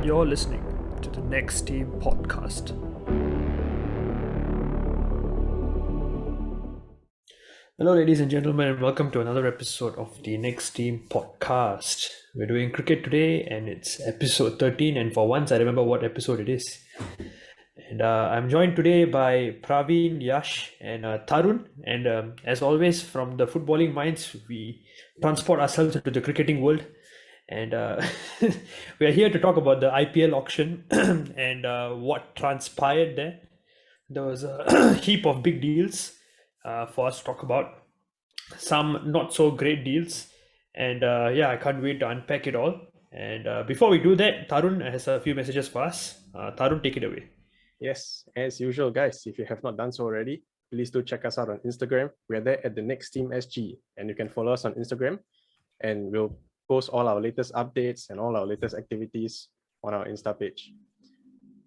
You're listening to the Next Team podcast. Hello, ladies and gentlemen, and welcome to another episode of the Next Team podcast. We're doing cricket today, and it's episode 13. And for once, I remember what episode it is. And I'm joined today by Praveen, Yash, and Tarun. And as always, from the footballing minds, we transport ourselves into the cricketing world. And we are here to talk about the IPL auction and what transpired there. There was a heap of big deals for us to talk about. Some not so great deals. And I can't wait to unpack it all. And before we do that, Tarun has a few messages for us. Tarun, take it away. Yes, as usual, guys, if you have not done so already, please do check us out on Instagram. We're there at the Next Team SG, and you can follow us on Instagram, and we'll post all our latest updates and all our latest activities on our Insta page.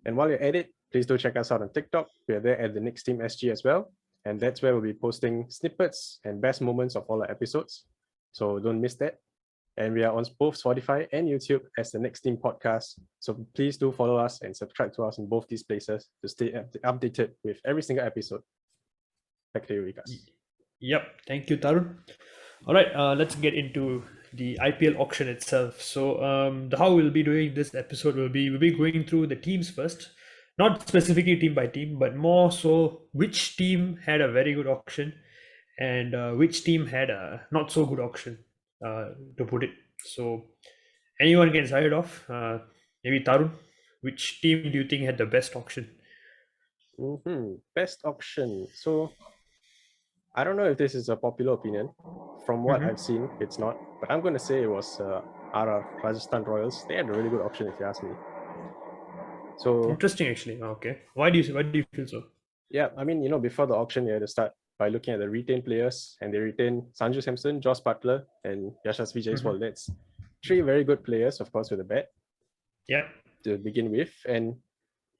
And while you're at it, please do check us out on TikTok. We're there at the Next Team SG as well, and that's where we'll be posting snippets and best moments of all our episodes. So don't miss that. And we are on both Spotify and YouTube as the Next Team podcast. So please do follow us and subscribe to us in both these places to stay updated with every single episode. Back to you, Vikas. Yep, thank you, Tarun. All right, let's get into the IPL auction itself. So how we'll be doing this episode we'll be going through the teams first, not specifically team by team, but more so which team had a very good auction and which team had a not so good auction, to put it. So anyone can start it off. Maybe Tarun, which team do you think had the best auction? Best auction. So I don't know if this is a popular opinion. From what I've seen, it's not. But I'm going to say it was RR, Rajasthan Royals. They had a really good auction, if you ask me. So Interesting, actually. Okay, why do you feel so? yeah, I mean, before the auction, you had to start by looking at the retained players, and they retained Sanju Samson, Josh Butler, and Yashasvi Jaiswal. That's three very good players, of course, with a bat. Yeah. To begin with, and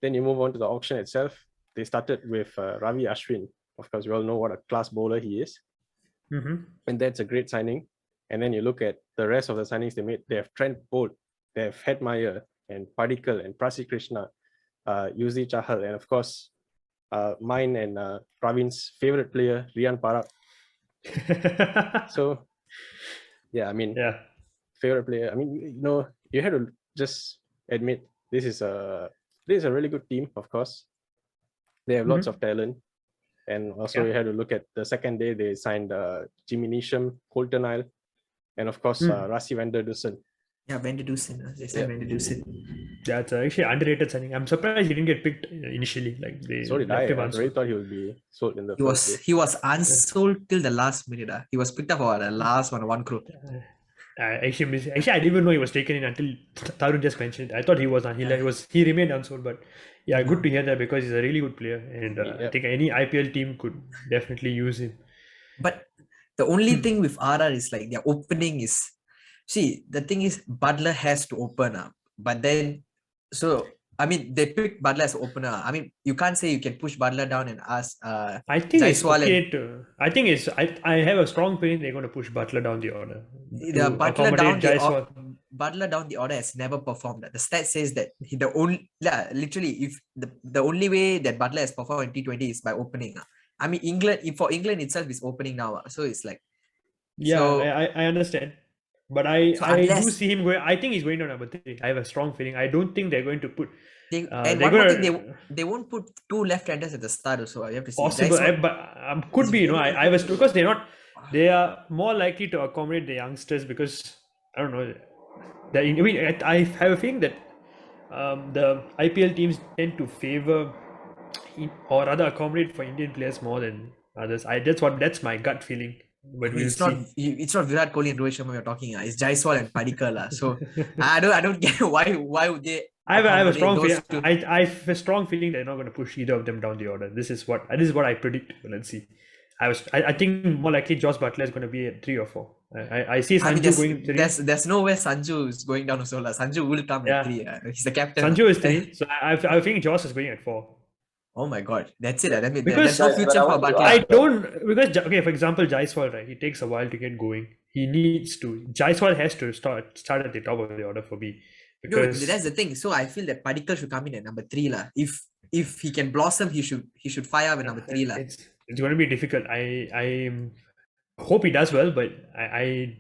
then you move on to the auction itself. They started with Ravi Ashwin. Of course, we all know what a class bowler he is, and that's a great signing. And then you look at the rest of the signings they made. They have Trent Bolt, they have Hetmeyer and Padikkal and Prasi Krishna, Yuzi Chahal, and of course, mine and Praveen's favorite player, Rian Parak. So, yeah, I mean, favorite player. I mean, you had to just admit this is a really good team. Of course, they have lots of talent, and also you had to look at the second day they signed Jimmy Neesham, Colton Isle, and of course Rassi van der Dussen. Yeah, Van der Dussen. They said Van der Dussen. That's actually underrated signing. I'm surprised he didn't get picked initially. Like they So did I. I really thought he would be sold in the first day. He was unsold till the last minute. He was picked up for the last 1 crore. Actually, I didn't even know he was taken in until Tarun just mentioned it. I thought he was not. He remained unsold, but yeah, good to hear that because he's a really good player, and I think any IPL team could definitely use him. But the only thing with RR is like their opening is. See, the thing is, Butler has to open up, but then, I mean, they picked Butler as opener. I mean, you can't say you can push Butler down and ask. I think Jaiswal it's okay I think it's. I have a strong feeling they're going to push Butler down the order. The Butler down the order has never performed. The stat says that if the only way that Butler has performed in T20 is by opening. I mean, England itself is opening now, so it's like. Yeah, so, I understand. But I do see him going. I think he's going to number 3. I have a strong feeling. I don't think they're going to put. They won't put 2 left-handers at the start. So you have to see. Possible, but could be. I was because they're not. They are more likely to accommodate the youngsters because I don't know. I have a feeling that the IPL teams tend to favor or rather accommodate for Indian players more than others. That's my gut feeling. But it's not Virat Kohli and Rohit Sharma we're talking. It's Jaiswal and Padikkal. So I don't get why would they. I have a strong feeling. I have a strong feeling they're not going to push either of them down the order. This is what I predict. Let's see. I think more likely Josh Butler is going to be at 3 or 4. I see Sanju going 3. There's no way Sanju is going down also. Sanju will come at 3. He's the captain. Sanju is 3. So I think Josh is going at 4. Oh my god, that's it. I mean, there's no future for Butler. I don't, because, okay, for example, Jaiswal, right? He takes a while to get going. He needs to. Jaiswal has to start at the top of the order for me. Dude, because that's the thing. So I feel that Padikkal should come in at number 3 lah. If he can blossom, he should fire up at number 3 lah. it's going to be difficult. I hope he does well, but I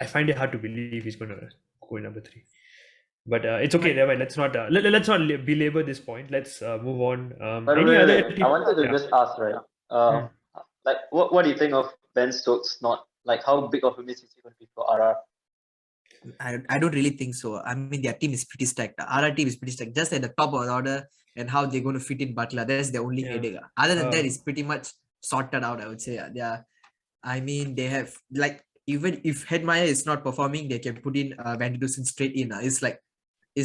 find it hard to believe he's going to go in number 3. But it's okay. Never mind. Let's not let's not belabor this point. Let's move on. By the Any way, other team? I wanted to just ask, right? Like, what do you think of Ben Stokes? Not like how big of a miss is he going to be for RR? I don't really think so. I mean, their team is pretty stacked. The RR team is pretty stacked. Just at the top of the order and how they're going to fit in Butler. That's the only headache. Other than that, it's pretty much sorted out, I would say. I mean, they have, like, even if Headmeyer is not performing, they can put in Van Dusen straight in. It's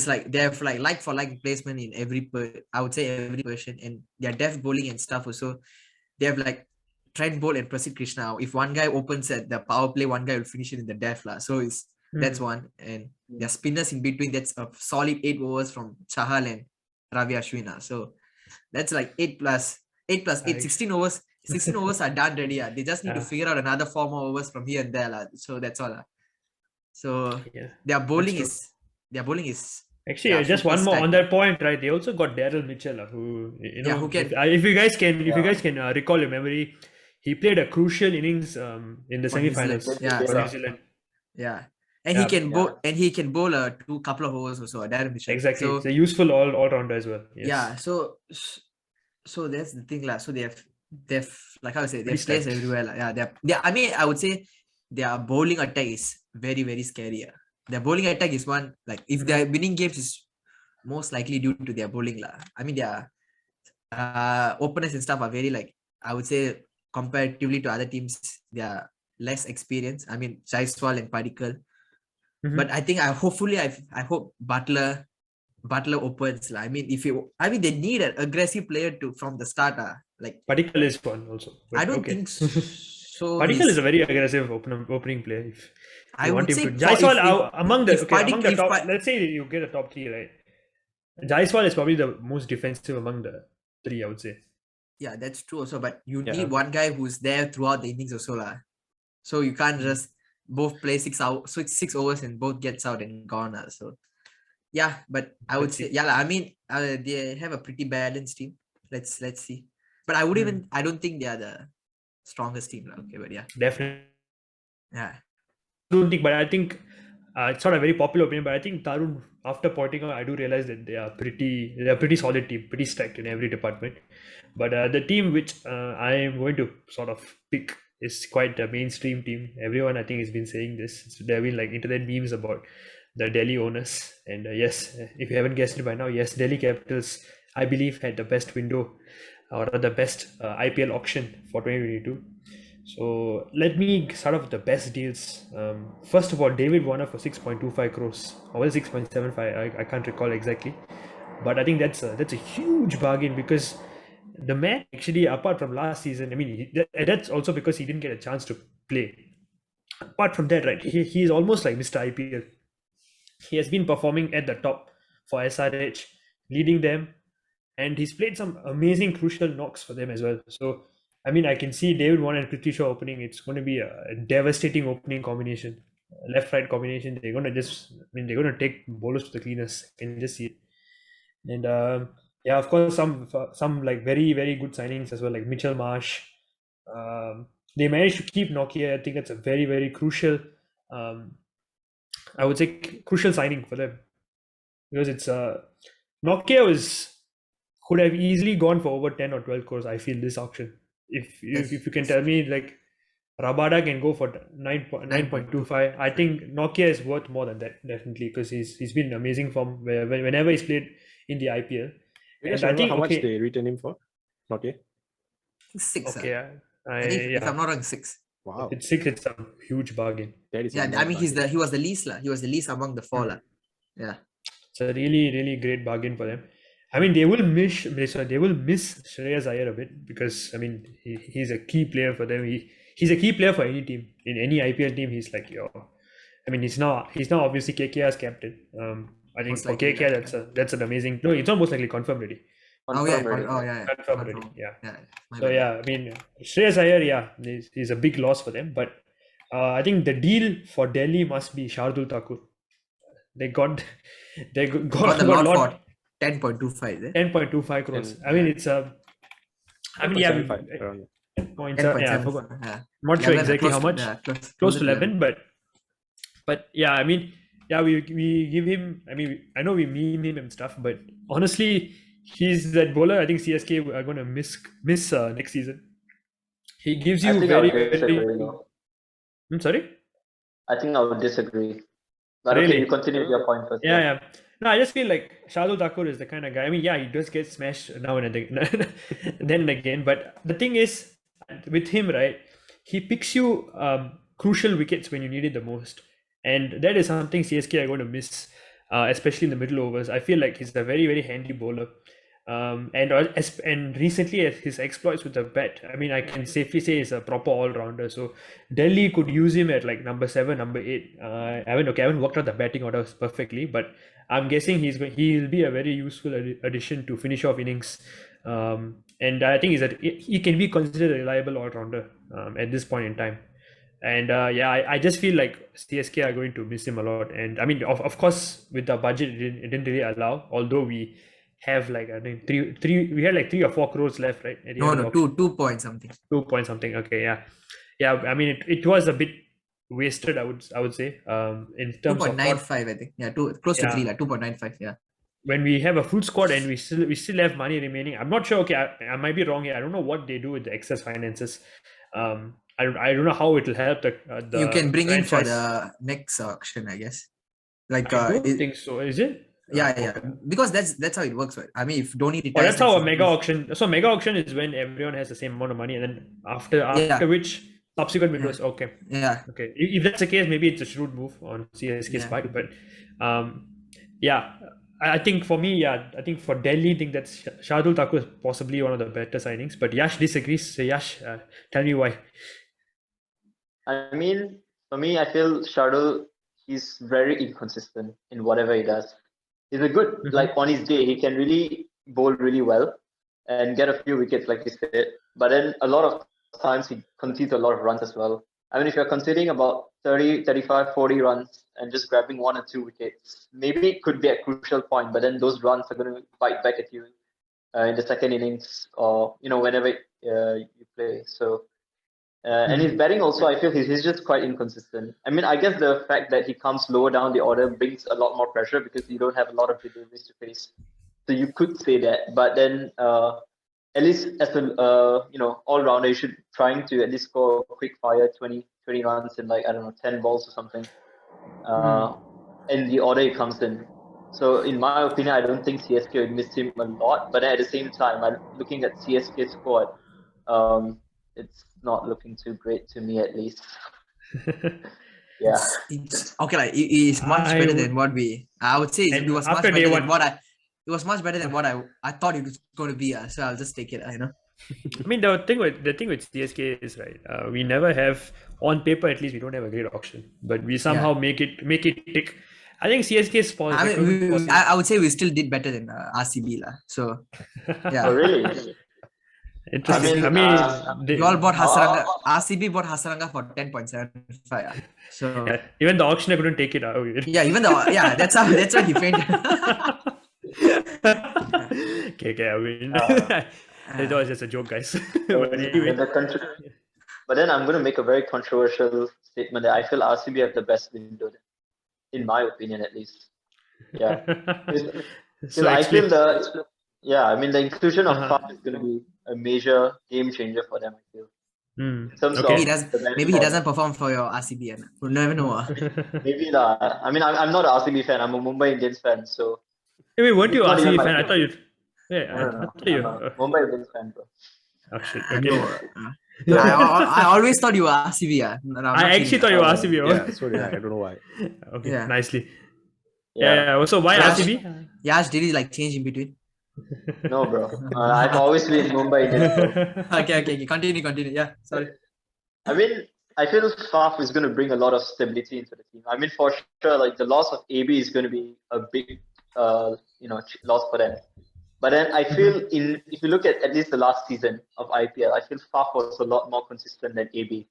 like they have like for like placement in every version, and their depth bowling and stuff also. They have like Trent Bolt and Prasidh Krishna. If one guy opens at the power play, one guy will finish it in the depth lah. So that's one, and their spinners in between. That's a solid 8 overs from Chahal and Ravi Ashwin. So that's like 8 plus 8, 16 overs. 16 overs are done already. They just need to figure out another 4 more overs from here and there. So that's all. So their bowling is actually just one more on that point, right? They also got Daryl Mitchell, who who can. If you guys can recall your memory, he played a crucial innings in the semi-finals for New Zealand. Yeah. And he can bowl a couple of overs also. Darren Mitchell. Exactly. So, it's a useful all-rounder as well. Yes. Yeah. So that's the thing lah. So they've like how I say, they have players everywhere lah. Yeah. I mean, I would say their bowling attack is very, very scary. Their bowling attack is one, like, if they're winning games, is most likely due to their bowling lah. I mean, their openers and stuff are very, like, I would say comparatively to other teams, they are less experienced. I mean, Jaiswal and Padikkal. But I think I hope Butler opens. I mean, they need an aggressive player from the start. Like Padikkal is one also. I don't think so. Padikkal is a very aggressive opening player. I would say Jaiswal among the top. Let's say you get a top 3, right? Jaiswal is probably the most defensive among the 3, I would say. Yeah, that's true also. But you need one guy who's there throughout the innings also lah. So you can't just both play 6 overs and both gets out and gone. So yeah, but I would say I mean they have a pretty balanced team. Let's see. But I don't think they are the strongest team. Okay, but yeah. Definitely. Yeah. But I think it's not a very popular opinion, but I think Tarun, after pointing out, I do realize that they are pretty solid team, pretty stacked in every department. But the team which I am going to sort of pick is quite a mainstream team. Everyone, I think, has been saying this. There have been like internet memes about the Delhi owners. And yes, if you haven't guessed it by now, yes, Delhi Capitals, I believe, had the best window or the best IPL auction for 2022. So let me start off with the best deals. First of all, David Warner for 6.25 crores, or 6.75. I can't recall exactly, but I think that's a huge bargain, because the man actually, apart from last season, I mean, that's also because he didn't get a chance to play. Apart from that, right, he is almost like Mr. IPL. He has been performing at the top for SRH, leading them, and he's played some amazing crucial knocks for them as well. So I mean, I can see David Warner and Prithvi Shaw opening. It's going to be a devastating opening combination, left-right combination. They're going to take bowlers to the cleaners. I can just see it. And of course, some like very, very good signings as well, like Mitchell Marsh. They managed to keep Nokia. I think that's a very, very crucial, I would say, crucial signing for them, because it's Nokia could have easily gone for over 10 or 12 crores, I feel, this auction. If you can tell me, like, Rabada can go for 9.25, I think Nokia is worth more than that, definitely, because he's been in amazing form whenever he's played in the IPL. And I think how much they retain him for? Nokia? 6. Okay, if I'm not wrong, 6. Wow, it's 6. It's a huge bargain. I mean, he was the least lah. He was the least among the 4 lah. Yeah, it's a really, really great bargain for them. I mean, they will miss Shreyas Iyer a bit, because I mean he's a key player for them. He's a key player for any team, in any IPL team. He's like I mean, he's now obviously KKR's captain. I think for KKR that's an amazing. No, it's almost likely confirmed already. Confirmed already. Yeah. So I mean, Shreyas Iyer, he's a big loss for them. But I think the deal for Delhi must be Shardul Thakur. They got Got the got a lot lot. for 10.25, is it? 10.25 crores. And, I mean, it's a. I mean, yeah, 10.75 around. 10.7. Yeah, I forgot. 10.7. Yeah. I'm not sure 11, exactly close how to- much. yeah, Close to 11, but yeah, I mean, yeah, we give him. I mean, I know we meme him and stuff, but honestly, he's that bowler. I think CSK are going to miss next season. He gives I you think I very would disagree. very. though. I'm sorry. I think I would disagree. But okay, Really? you continue with your point first. Yeah, yeah. No, I just feel like Shardul Thakur is the kind of guy. I mean, yeah, he does get smashed now and then, then and again. But the thing is, with him, right, he picks you crucial wickets when you need it the most, and that is something CSK are going to miss, especially in the middle overs. I feel like he's a very very handy bowler. And recently his exploits with the bat, I mean, I can safely say he's a proper all-rounder. So Delhi could use him at like number 7, number 8. I haven't worked out the batting orders perfectly, but I'm guessing he'll be a very useful addition to finish off innings. And I think is that he can be considered a reliable all-rounder at this point in time. And yeah, I just feel like CSK are going to miss him a lot. And I mean, of course, with the budget, it didn't really allow. Although we have like I think we had like 3 or 4 crores left, right? At the No, end no, of 2 point something. 2 point something. Okay, yeah, yeah. I mean, it was a bit wasted. I would say in terms of 2.95, I think. Yeah, close to Yeah. 3, like 2.95. Yeah. when we have a full squad and we still have money remaining. I'm not sure. Okay, I might be wrong here. I don't know what they do with the excess finances. I don't know how it will help the You can bring in for franchise. the next auction, I guess. Like I don't think so. Is it? yeah, because that's how it works, right? I mean, if Dhoni retires, Oh, that's how a next mega season, auction. So mega auction is when everyone has the same amount of money, and then after Yeah. which subsequent windows. Okay, Yeah, okay. If that's the case, maybe it's a shrewd move on CSK's Yeah. part. But yeah, I think for me, yeah, I think for Delhi, I think that's Shardul Thakur is possibly one of the better signings. But Yash disagrees. So Yash, tell me why. I mean, for me, I feel Shardul, he's very inconsistent in whatever he does. He's a good, like on his day, he can really bowl really well and get a few wickets, like you said. But then a lot of times he concedes a lot of runs as well. I mean, if you're conceding about 30, 35, 40 runs and just grabbing 1 or 2 wickets, maybe it could be a crucial point, but then those runs are going to bite back at you in the second innings or, whenever you play. So, and his batting also, I feel he's just quite inconsistent. I mean, I guess the fact that he comes lower down the order brings a lot more pressure because you don't have a lot of deliveries to face. So you could say that, but then at least as a all rounder, you should trying to at least score quick fire 20 runs in like 10 balls or something. And the order he comes in. So in my opinion, I don't think CSK would miss him a lot. But at the same time, I'm looking at CSK squad. It's not looking too great to me, at least. Yeah. it's okay. Like it is much better than what I would say it was much after better day than one- it was much better than what I thought it was going to be. So I'll just take it. I mean, the thing with CSK is right. We never have on paper. At least we don't have a great auction, but we somehow make it tick. I think CSK's I mean, I would say we still did better than RCB lah. So yeah. Oh, really? Interesting. I mean, you all bought Hasaranga. RCB bought Hasaranga for 10.75. So yeah, even the auctioneer couldn't take it out. yeah, even though that's how he fainted. Okay. I mean, it was just a joke, guys. But anyway, but then I'm going to make a very controversial statement that I feel RCB have the best window, in my opinion, at least. Yeah. So I explain. feel I mean, the inclusion of Faf is going to be a major game changer for them, I feel. In terms Okay. of Maybe he doesn't perform for your RCB. We'll never know. Maybe not. I mean, I'm not an RCB fan. I'm a Mumbai Indians fan. So. Hey, wait, weren't you Not even RCB my fan? I team. thought you. Yeah, I thought you. I'm a Mumbai Indians fan, bro. Oh shit. I Okay. know. I always thought you were RCB. No, I'm not I actually kidding. thought you were RCB. Yeah, so did I don't know why. Okay. Yeah. Nicely. Yeah. Yeah. So why Yash- RCB? Yash, did he like change in between? No, bro. I've always been Mumbai Indians, bro. Okay. Continue. Yeah, sorry. I mean, I feel Faf is going to bring a lot of stability into the team. I mean, for sure, like the loss of AB is going to be a big, loss for them. But then I feel if you look at least the last season of IPL, I feel Faf was a lot more consistent than AB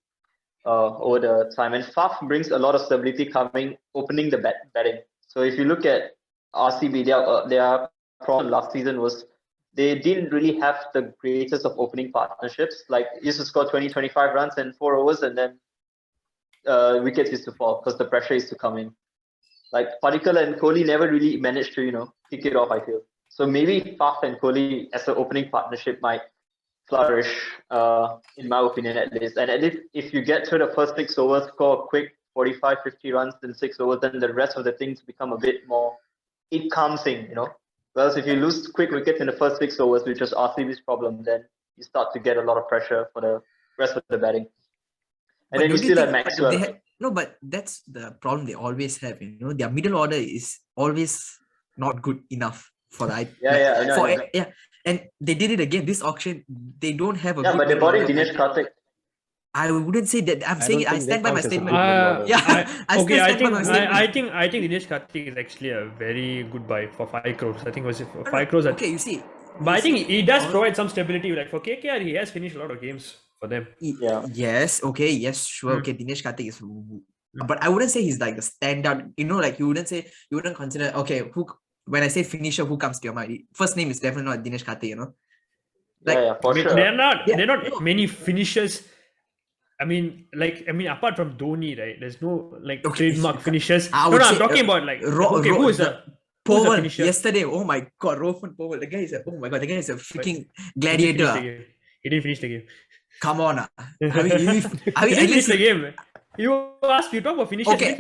over the time. And Faf brings a lot of stability opening the batting. So if you look at RCB, their problem last season was they didn't really have the greatest of opening partnerships. Like, used to score 20, 25 runs in 4 overs, and then wickets used to fall because the pressure used to come in. Like, Padikkal and Kohli never really managed to, kick it off, I feel. So maybe Faf and Kohli as an opening partnership might flourish, in my opinion, at least. And at least if you get to the first 6 overs, score a quick 45, 50 runs in 6 overs, then the rest of the things become a bit more it-calming. Whereas if you lose quick wickets in the first 6 overs, which was RCB's problem, then you start to get a lot of pressure for the rest of the batting. And But then you don't you still have think Maxwell. no, but that's the problem they always have. Their middle order is always not good enough for the Yeah, I know. and they did it again this auction. They don't have a Yeah, good but they middle bought in order. Dinesh Karthik. I wouldn't say that. I'm I saying don't I think stand that by my counts as a statement. good middle order. Yeah, I Okay, still I stand by think my statement. I think Dinesh Karthik is actually a very good buy for 5 crores. I think it was 5 crores. Okay, you see. But I think he does provide some stability. Like for KKR, he has finished a lot of games for them. Yeah. Yes, okay, yes, sure. Okay, Dinesh Karthik is, but I wouldn't say he's like the standout. Like you wouldn't consider. Okay, when I say finisher, who comes to your mind? First name is definitely not Dinesh Karthik. Like, Yeah, for sure. They're not many finishers. Apart from Dhoni, right? There's no trademark finishers. I'm talking about who is the Powell finisher? yesterday. Oh my god, Rohan Powell. The guy is the guy is a freaking He didn't gladiator. finish the game. Come on. He didn't finish the game. You talk about finishers. Okay.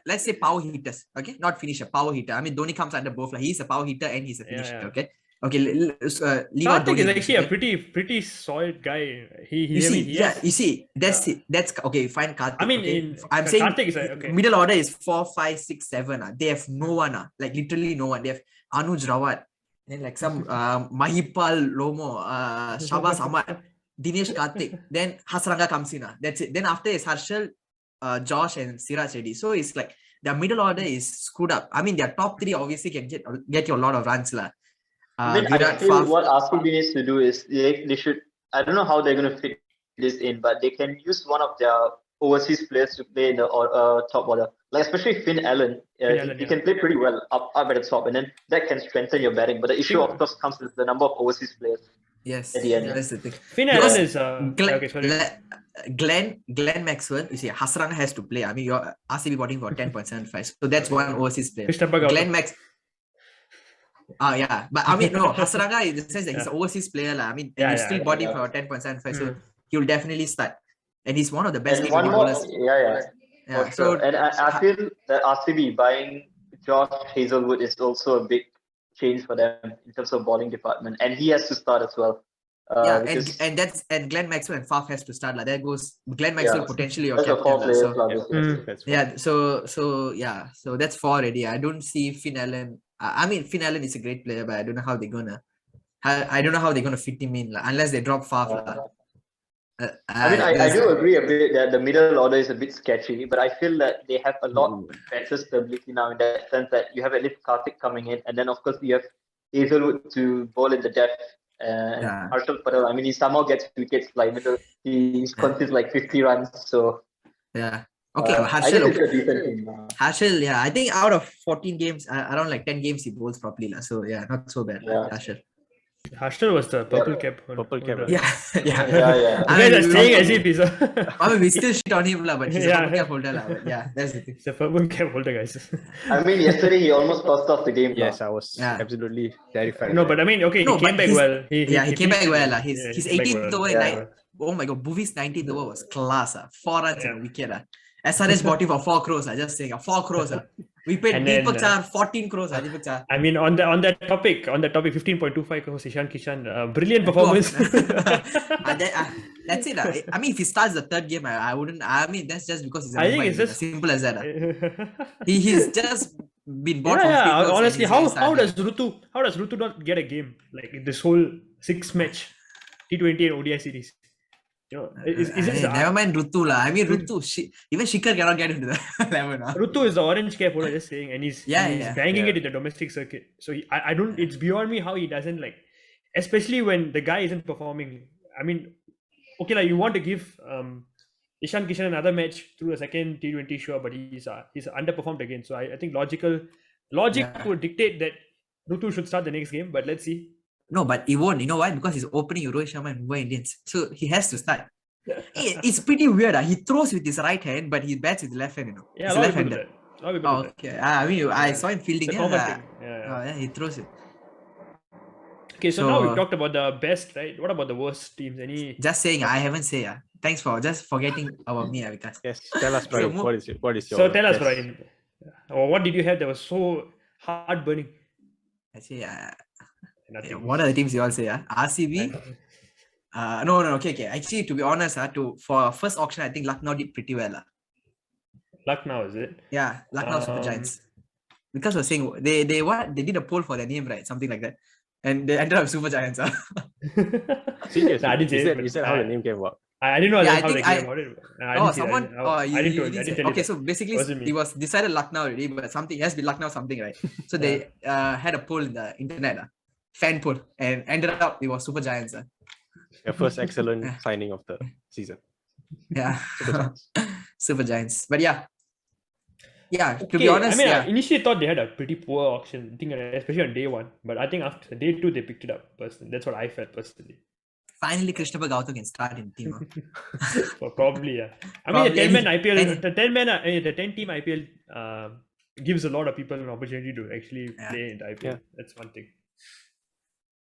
Let's say power hitters. Okay, not finisher, power hitter. Dhoni comes under both. He's a power hitter and he's a finisher. Yeah. Okay. Leave out Karthik Dhoni. is actually a pretty solid guy. You see, that's it. That's okay. Fine, Karthik. I'm saying Karthik is okay. Middle order is 4, 5, 6, 7. They have no one. Like literally no one. They have Anuj Rawat, then like some Mahipal Lomo, Shabas Ahmad, Dinesh Karthik. Then Hasranga comes in. That's it. Then after is Harshal, Josh, and Siraj Reddy. So it's like their middle order is screwed up. Their top 3 obviously can get you a lot of runs lah. I feel what RCB needs to do is they should. I don't know how they're going to fit this in, but they can use one of their overseas players to play in the top order. Like especially Finn Allen. He can play pretty well up at the top, and then that can strengthen your batting. But the issue, of course, comes with the number of overseas players. Yes, at the end. that's the thing. Finn Allen is Glenn Maxwell. You see, Hasranga has to play. You're RCB botting for 10.75, so that's one overseas player. Glenn Max. Yeah, but no, Hasranga in the sense that he's an overseas player and he's still botting for 10.75, so he'll definitely start, and he's one of the best bowlers. Yeah. So and I feel that RCB buying Josh Hazelwood is also a big change for them in terms of bowling department, and he has to start as well. And Glenn Maxwell and Faf has to start. There goes Glenn Maxwell potentially your captain. So that's 4 already. I don't see Finn Allen. Finn Allen is a great player, but I don't know how they're gonna fit him in unless they drop Faf. I do agree a bit that the middle order is a bit sketchy, but I feel that they have a lot better stability now in that sense that you have at least Karthik coming in, and then of course you have Hazelwood to bowl in the depth. Harshal Patel, he somehow gets wickets he concedes 50 runs. So okay, Harshal, I think out of 14 games, around 10 games he bowls properly. So not so bad. Harshal was the purple cap. Yeah. You guys are saying as if he's we still shit on him, but he's a purple cap holder. That's the thing. He's a purple cap holder, guys. Yesterday he almost lost off the game. Yes, I was absolutely terrified. No, but he came back well. He came back well. His 18th over, oh my god, Bhuvi's 19th over was class. 4 runs and a wicket. SRS bought him for 4 crores. Just saying, 4 crores. We paid Deepak Char 14 crores. On that topic, 15.25 crores, Ishan Kishan, brilliant performance. That's it. If he starts the 3rd game, I wouldn't. That's just because he's as simple as that. He's just been bought. Honestly, how does Rutu not get a game this whole 6-match T20 and ODI series? Never mind Rutu Rutu. Even Shikhar cannot get into the 11. Rutu is the orange cap holder, just saying, and he's banging it in the domestic circuit. So I don't. It's beyond me how he doesn't especially when the guy isn't performing. You want to give Ishan Kishan another match through a second T20 sure, but he's underperformed again. So I think logic would dictate that Rutu should start the next game, but let's see. No, but he won't. You know why? Because he's opening Rohit Sharma and Mumbai Indians. So he has to start. It's pretty weird. He throws with his right hand, but he bats with his left hand, you know. Yeah, He's a lot of people left-handed. do that. A lot of people do that. Okay. I mean, I saw him fielding. It's a common thing. Yeah. He throws it. Okay, so now we've talked about the best, right? What about the worst teams? Any? Just saying, I haven't said. Thanks for just forgetting about me, Vikas. Yes, tell us, Brian. What is your? So tell us, best? Brian. Or what did you have that was so hard burning? Actually, Nothing. what are the teams you all say? RCB? No. Okay. Actually, to be honest, for first auction, I think Lucknow did pretty well. Lucknow, is it? Yeah, Lucknow Super Giants. Because we're saying they did a poll for their name, right? Something like that. And they ended up Super Giants. Seriously, I didn't say it, is that how the name came about? I didn't know Yeah, how they came about it. I didn't tell you okay, that. so basically Wasn't me. it was decided Lucknow already, but something it has to be Lucknow something, right? So they had a poll in the internet, fan poll, and ended up it was Super Giants. Your first excellent signing of the season. Yeah, Super Giants. Super Giants. But yeah, to Okay, be honest, I initially thought they had a pretty poor auction, I think, especially on day one. But I think after day two, they picked it up. Personally, that's what I felt personally. finally Krishnappa Gautam can start in team. So probably, yeah. I mean, the 10-man IPL, the 10-team IPL gives a lot of people an opportunity to actually play in the IPL. Yeah. That's one thing.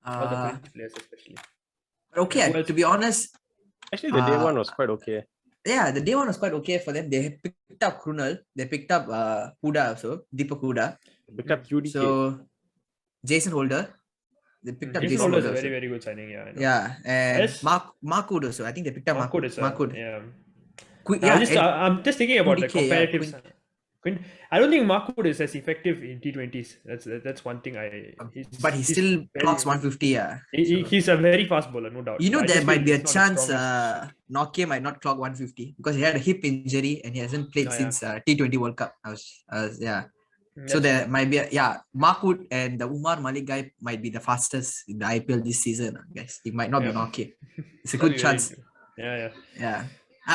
All the Uh, French players, especially. okay, to be honest, Actually, the day one was quite okay. yeah, the day one was quite okay for them. They had picked up Krunal, they picked up Huda also, Deepak Huda. Picked up UDK. So Jason Holder, they picked up Jason Jason Holder is Holder. a very, Also. very good signing. Yeah, I know. Yeah, and Yes. Markwood also. I think they picked up Markwood is Markwood. yeah. Yeah, I'm just thinking about the 2DK, yeah, comparative. I don't think Markwood is as effective in T20s. That's one thing but he still very- clocks 150. Yeah, He's a very fast bowler, no doubt. you know I there just might feel be a he's not the chance strongest. Nokia might not clock 150 because he had a hip injury and he hasn't played Oh, yeah. since T20 World Cup. Yeah. So That's there might be Markwood and the Umar Malik guy might be the fastest in the IPL this season. Guys, it might not be Yeah. Nokia. It's a very, good chance. Yeah. Yeah.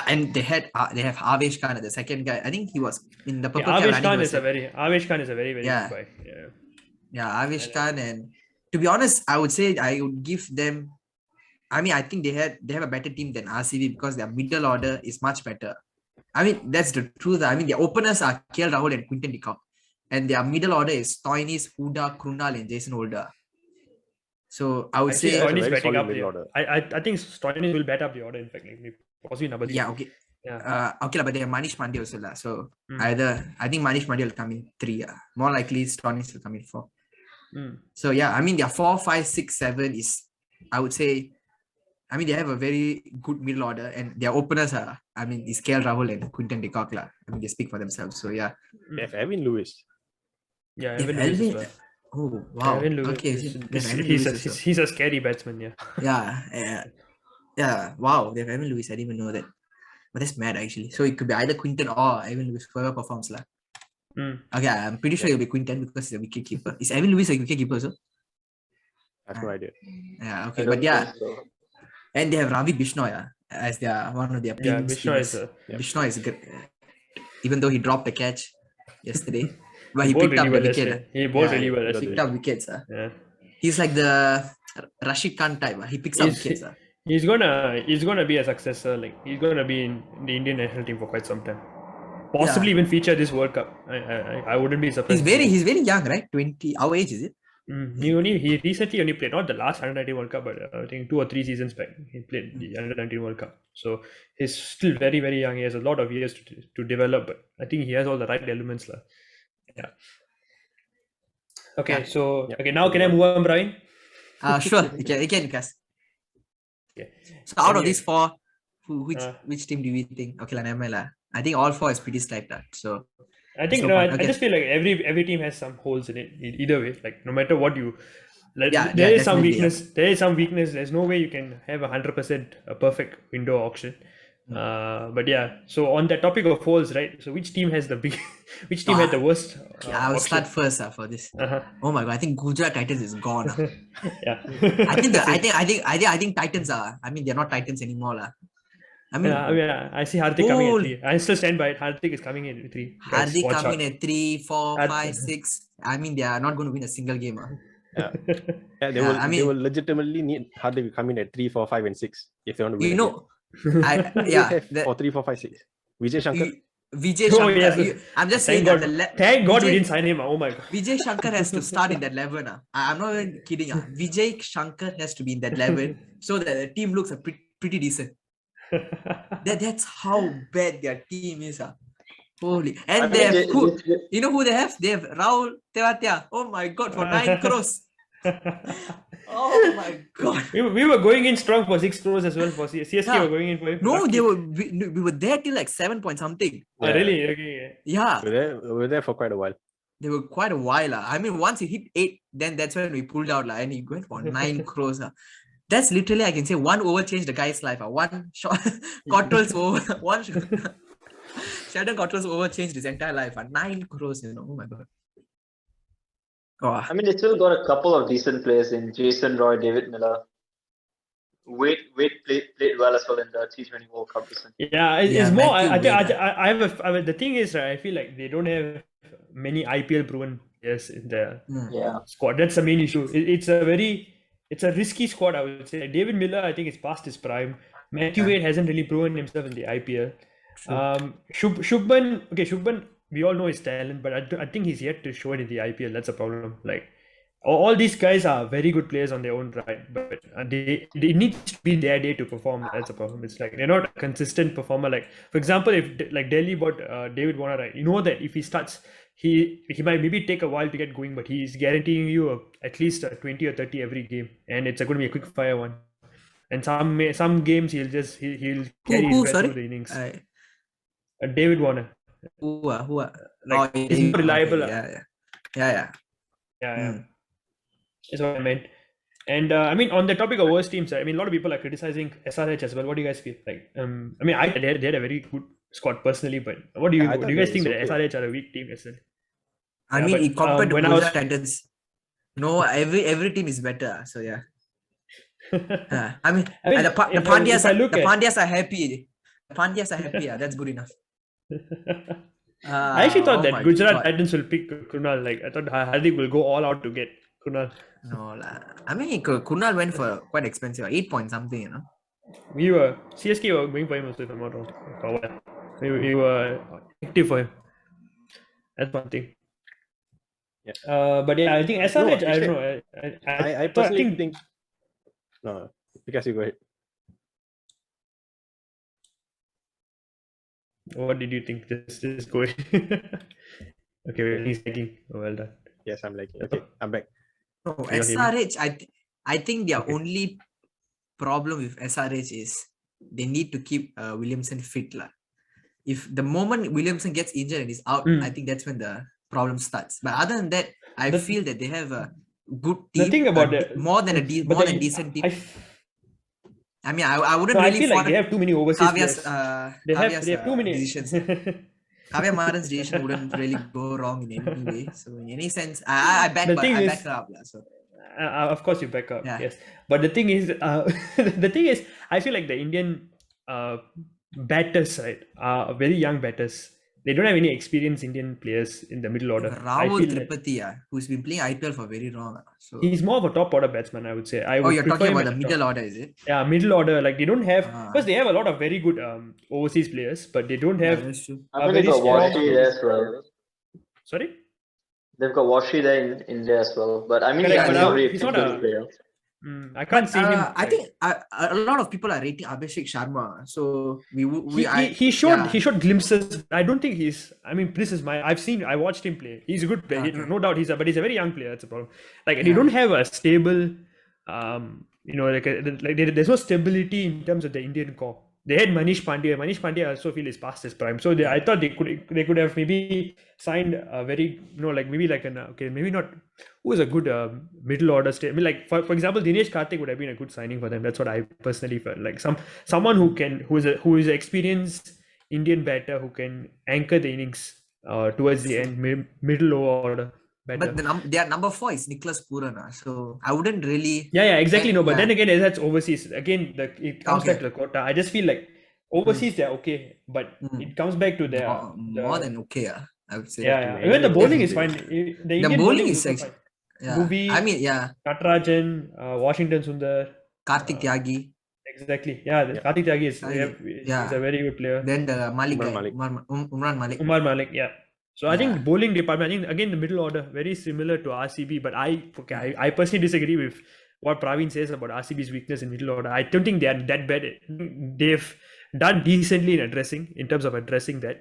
And they have Avesh Khan, the second guy. I think he was in the purple cap. Avesh and Khan he is was Avesh Khan is a very, very Yeah. good guy. Yeah. Yeah, Avesh Khan, and to be honest, I would say I would give them. I mean, I think they have a better team than RCB because their middle order is much better. I mean, that's the truth. I mean, their openers are KL Rahul and Quinton de Kock, and their middle order is Stoinis, Huda, Krunal, and Jason Holder. So I would Actually, say, Stoinis- Stoinis very batting solid up middle the order. I think Stoinis will bat up the order. In fact, like possibly number 3. yeah, okay. Yeah. Okay, but they have Manish Pandey also. So Mm. I think Manish Pandey will come in 3. More likely, Stoinis will come in 4. Mm. So yeah, I mean their 4, 5, 6, 7 is, I would say, I mean they have a very good middle order and their openers are, I mean, is KL Rahul and Quinton de Kock. I mean they speak for themselves. So yeah. They have Evan Lewis. Yeah, They have Evan Lewis as Elvin- well. Oh wow. Evan Lewis. Okay. They have Evan He's Lewis also. a scary batsman. Yeah. Yeah. Wow. They have Evan Lewis. I didn't even know that. But that's mad actually. So it could be either Quinton or Evan Lewis, whoever performs. Mm. Okay, I'm pretty sure it'll be Quinton because he's a wicket keeper. Is Evan Lewis a wicket keeper also? I have no idea. Yeah, I okay. don't But yeah, think so. and they have Ravi Bishnoi as their one of their Yeah, pin Vishnu is spinners. a Bishnoi is good. Even though he dropped the catch yesterday, but he bowled picked up really the well wicket. yesterday. He bowled really well He yesterday. picked up wickets. Yeah. He's like the Rashid Khan type. He picks up He's- wickets. He's gonna be a successor. Like he's gonna be in the Indian national team for quite some time. Possibly even feature this World Cup. I wouldn't be surprised. He's very young, right? 20. Our age is it? He recently only played not the last under-19 World Cup, but I think 2 or 3 seasons back he played the under-19 World Cup. So he's still very, very young. He has a lot of years to develop, but I think he has all the right elements. Yeah. Okay, Yeah. so Yep. okay, now can I move on, Brian? Sure. You can Vikas. Okay. So out of Anyway. these 4, which team do we think? Okay, never mind. I think all 4 is pretty stacked. So I think So far, I okay. just feel like every team has some holes in it. Either way, like no matter what you, like Yeah, there is some definitely, weakness. There is some weakness. There's no way you can have 100% a perfect window auction. But yeah, so on that topic of holes, right? So which team has the big? Which team had the worst? I will auction? start first for this. Uh-huh. Oh my god, I think Gujarat Titans is gone. Yeah. I think Titans are. I mean, they're not Titans anymore. I mean, I see Hardik coming at 3. I still stand by it. Hardik is coming in at 3. Guys, Hardik watch coming out. at 3, 4, Hard- 5, 6. I mean, they are not going to win a single game. Yeah, they Yeah, will. I They mean- will legitimately need Hardik to come in at 3, 4, 5, and 6 if they want to win. You a know, game. Who do they have for 3, 4, 5, 6? Vijay Shankar. Vijay Oh, Shankar. yes. I'm just Thank saying. God. Thank God we Vijay- didn't sign him. Oh my God. Vijay Shankar has to start in that 11. I'm not even kidding. Vijay Shankar has to be in that 11 so that the team looks pretty decent. That's how bad their team is. Holy. And I they mean, have you know who they have? They have Rahul Tewatia. Oh my God, for 9 crores. Oh my God. We were going in strong for 6 crores as well for CSK. Yeah. Were going in for him. No, Lucky. we were there till like 7 point something. Oh, really? Okay. Yeah, We were there for quite a while. they were quite a while. I mean, once he hit 8, then that's when we pulled out, and he went for 9 crores. That's literally, I can say, one over changed the guy's life. One shot, Cottrell's over, one shot. Sheldon Cottrell's over changed his entire life. 9 crores, Oh my God. Oh, I mean, they still got a couple of decent players in Jason Roy, David Miller. Wade played well as well in the T20 World Cup recently. Yeah, it's more. Matthew Wade, I have the thing is, right, I feel like they don't have many IPL proven players in their Yeah. squad. That's the main issue. It's a risky squad, I would say. David Miller, I think, is past his prime. Matthew Wade hasn't really proven himself in the IPL. Shubman, we all know his talent, but I think he's yet to show it in the IPL. That's a problem. Like, all these guys are very good players on their own right, but they need to be their day to perform. That's a problem. It's like they're not a consistent performer. Like, for example, if like Delhi bought David Warner, right, you know that if he starts, he might maybe take a while to get going, but he's guaranteeing you at least 20 or 30 every game, and it's going to be a quick fire one. And some games he'll carry his way through the innings. David Warner. Who? Like, he's not reliable. Okay. Yeah. Mm. That's what I meant. And I mean, on the topic of worst teams, I mean, a lot of people are criticizing SRH as well. What do you guys feel like? I mean, they had a very good squad personally, but what do you do? You guys think that SRH are a weak team? I mean, compared to Gujarat Titans, no, every team is better. So yeah. I mean, the Pandyas are happy. The Pandyas are happy. That's good enough. I actually thought that Gujarat Titans will pick Kunal. Like, I thought Hardik will go all out to get Kunal. No, I mean, Kunal went for quite expensive, 8 point something, CSK were going for him also, if I'm not wrong. For a while. We were active for him. That's one thing. Yeah. But yeah, I think SRH, I don't know. I personally think. No, because you go ahead. What did you think? Just go ahead. Okay, he's lagging. Oh, well done. Yes, I'm lagging. Okay, I'm back. No, SRH, I think their only problem with SRH is they need to keep Williamson fit. If the moment Williamson gets injured and is out, I think that's when the problem starts. But other than that, I feel that they have a good team. The thing about more than decent team. I mean, I wouldn't really. I feel like they have too many overseas players. They have too many decisions. Kavya Maran's decision wouldn't really go wrong in any way. So in any sense, I back her up. So. Of course, you back up. Yeah. Yes, but the thing is, I feel like the Indian batters, right, are very young batters. They don't have any experienced Indian players in the middle order. Rahul Tripathi, who's been playing IPL for very long. So he's more of a top order batsman, I would say. You're talking about the middle order, is it? Yeah, middle order. Like, they don't have, because they have a lot of very good overseas players, but they don't have. I mean, they've got Washi there as well. Sorry? They've got Washi there in India as well. But I mean, he's not a player. I can't see him. I think a lot of people are rating Abhishek Sharma. So he showed glimpses. I don't think he's. I mean, this is I watched him play. He's a good player. No doubt but he's a very young player. That's a problem. Like, they don't have a stable. There's no stability in terms of the Indian core. They had Manish Pandey. Manish Pandey, I also feel, is past his prime. So I thought they could have maybe signed a very maybe not. Who is a good middle order I mean, like, for example, Dinesh Karthik would have been a good signing for them. That's what I personally felt. Like, someone who is an experienced Indian batter who can anchor the innings towards the end, middle order. Better. But their number 4 is Nicholas Purana, so I wouldn't really. Yeah, exactly. No, but then again, that's overseas. Again, it comes back to the quota. I just feel like Overseas, they're okay, but it comes back to their more than okay. I would say. yeah. Even the bowling is fine. The The Indian bowling bowling is is also actually, fine. yeah. Bhuvi, I mean, yeah. Natarajan, Washington Sundar, Karthik Tyagi. exactly. Yeah, Yeah. Karthik Tyagi is Yeah. he's a very good player. Then the Malik Umar guy, Malik. Umran Malik. Umar Malik, yeah. So I Yeah. think bowling department, I think again the middle order very similar to RCB, but I personally disagree with what Praveen says about RCB's weakness in middle order. I don't think they are that bad. They've done decently in terms of addressing that.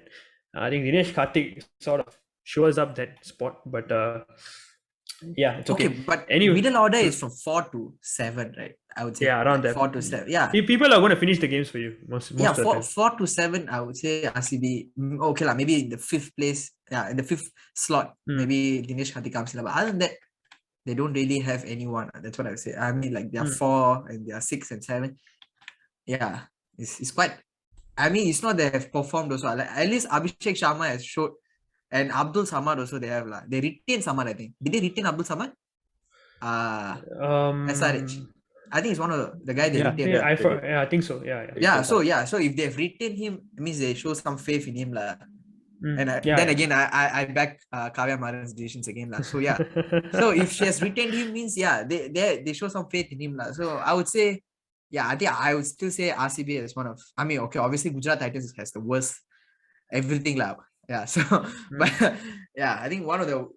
I think Dinesh Karthik sort of shows up that spot, but yeah, it's okay. But Anyway, middle order is from 4 to 7, right? I would say. Yeah, around that. 4 to 7. Yeah. People are going to finish the games for you most Yeah, of the time. 4 to 7, I would say RCB. Okay, lah, maybe in the 5th place. Yeah, in the 5th slot, maybe Dinesh Karthik comes in. But other than that, they don't really have anyone. That's what I would say. I mean, like they are 4 and they are 6 and 7. Yeah, it's quite. I mean, it's not they have performed also. Like, at least Abhishek Sharma has showed, and Abdul Samad also they have lah. They retain Samad, I think. Did they retain Abdul Samad? SRH. I think it's one of the guy they retained. I think so. Yeah. So if they've retained him, it means they show some faith in him lah. And again, I back Kavya Maran's decisions again lah. So yeah, so if she has retained him, means they show some faith in him lah. So I would say, I think I would still say RCB is one of. I mean, okay, obviously Gujarat Titans has the worst everything lah. Yeah, so but I think one of the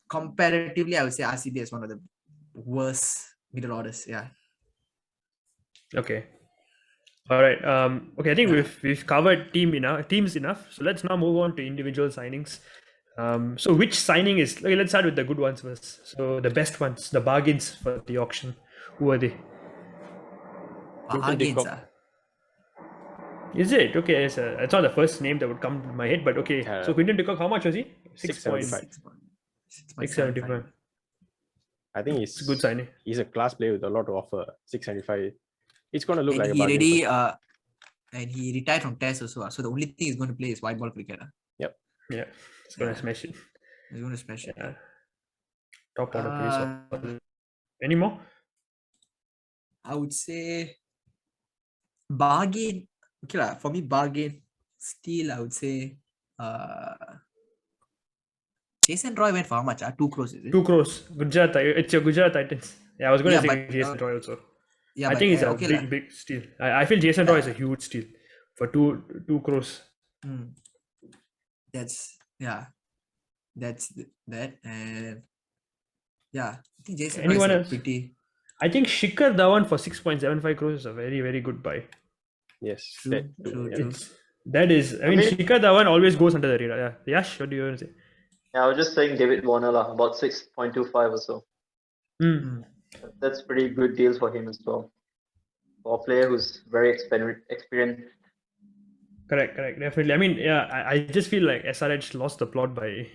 comparatively, I would say RCB is one of the worst middle orders. Yeah. Okay. All right. Okay. I think we've covered teams enough. So let's now move on to individual signings. So which signing is? Okay, let's start with the good ones first. So the best ones, the bargains for the auction. Who are they? Bargains. Is it okay? It's not the first name that would come to my head, but okay. So Quinton de Kock, how much was he? 6.75. I think it's a good signing. He's a class player with a lot to offer. 675. It's going to look like a bargain. And he retired from Test also. So the only thing he's going to play is white ball cricket. Yep. Yeah. He's going to smash it. He's going to smash it. Top order. Any more? I would say bargain. Okay lah. For me, bargain. Still, I would say Jason Roy went for how much? 2 crores, is it? 2 crores. It's your Gujarat Titans. Yeah, I was going to say Jason Roy also. Yeah, I think it's a big steal. I feel Jason Roy is a huge steal for 2 crores. That's that, and I think Jason Roy is pretty. I think Shikhar Dhawan for 6.75 crores is a very, very good buy. Yes, true. That is, I mean, Shikhar Dhawan always goes under the radar. Yeah, Yash, what do you want to say? Yeah, I was just saying David Warner about 6.25 or so. That's pretty good deal for him as well. For a player who's very experienced. Correct, definitely. I mean, I just feel like SRH lost the plot by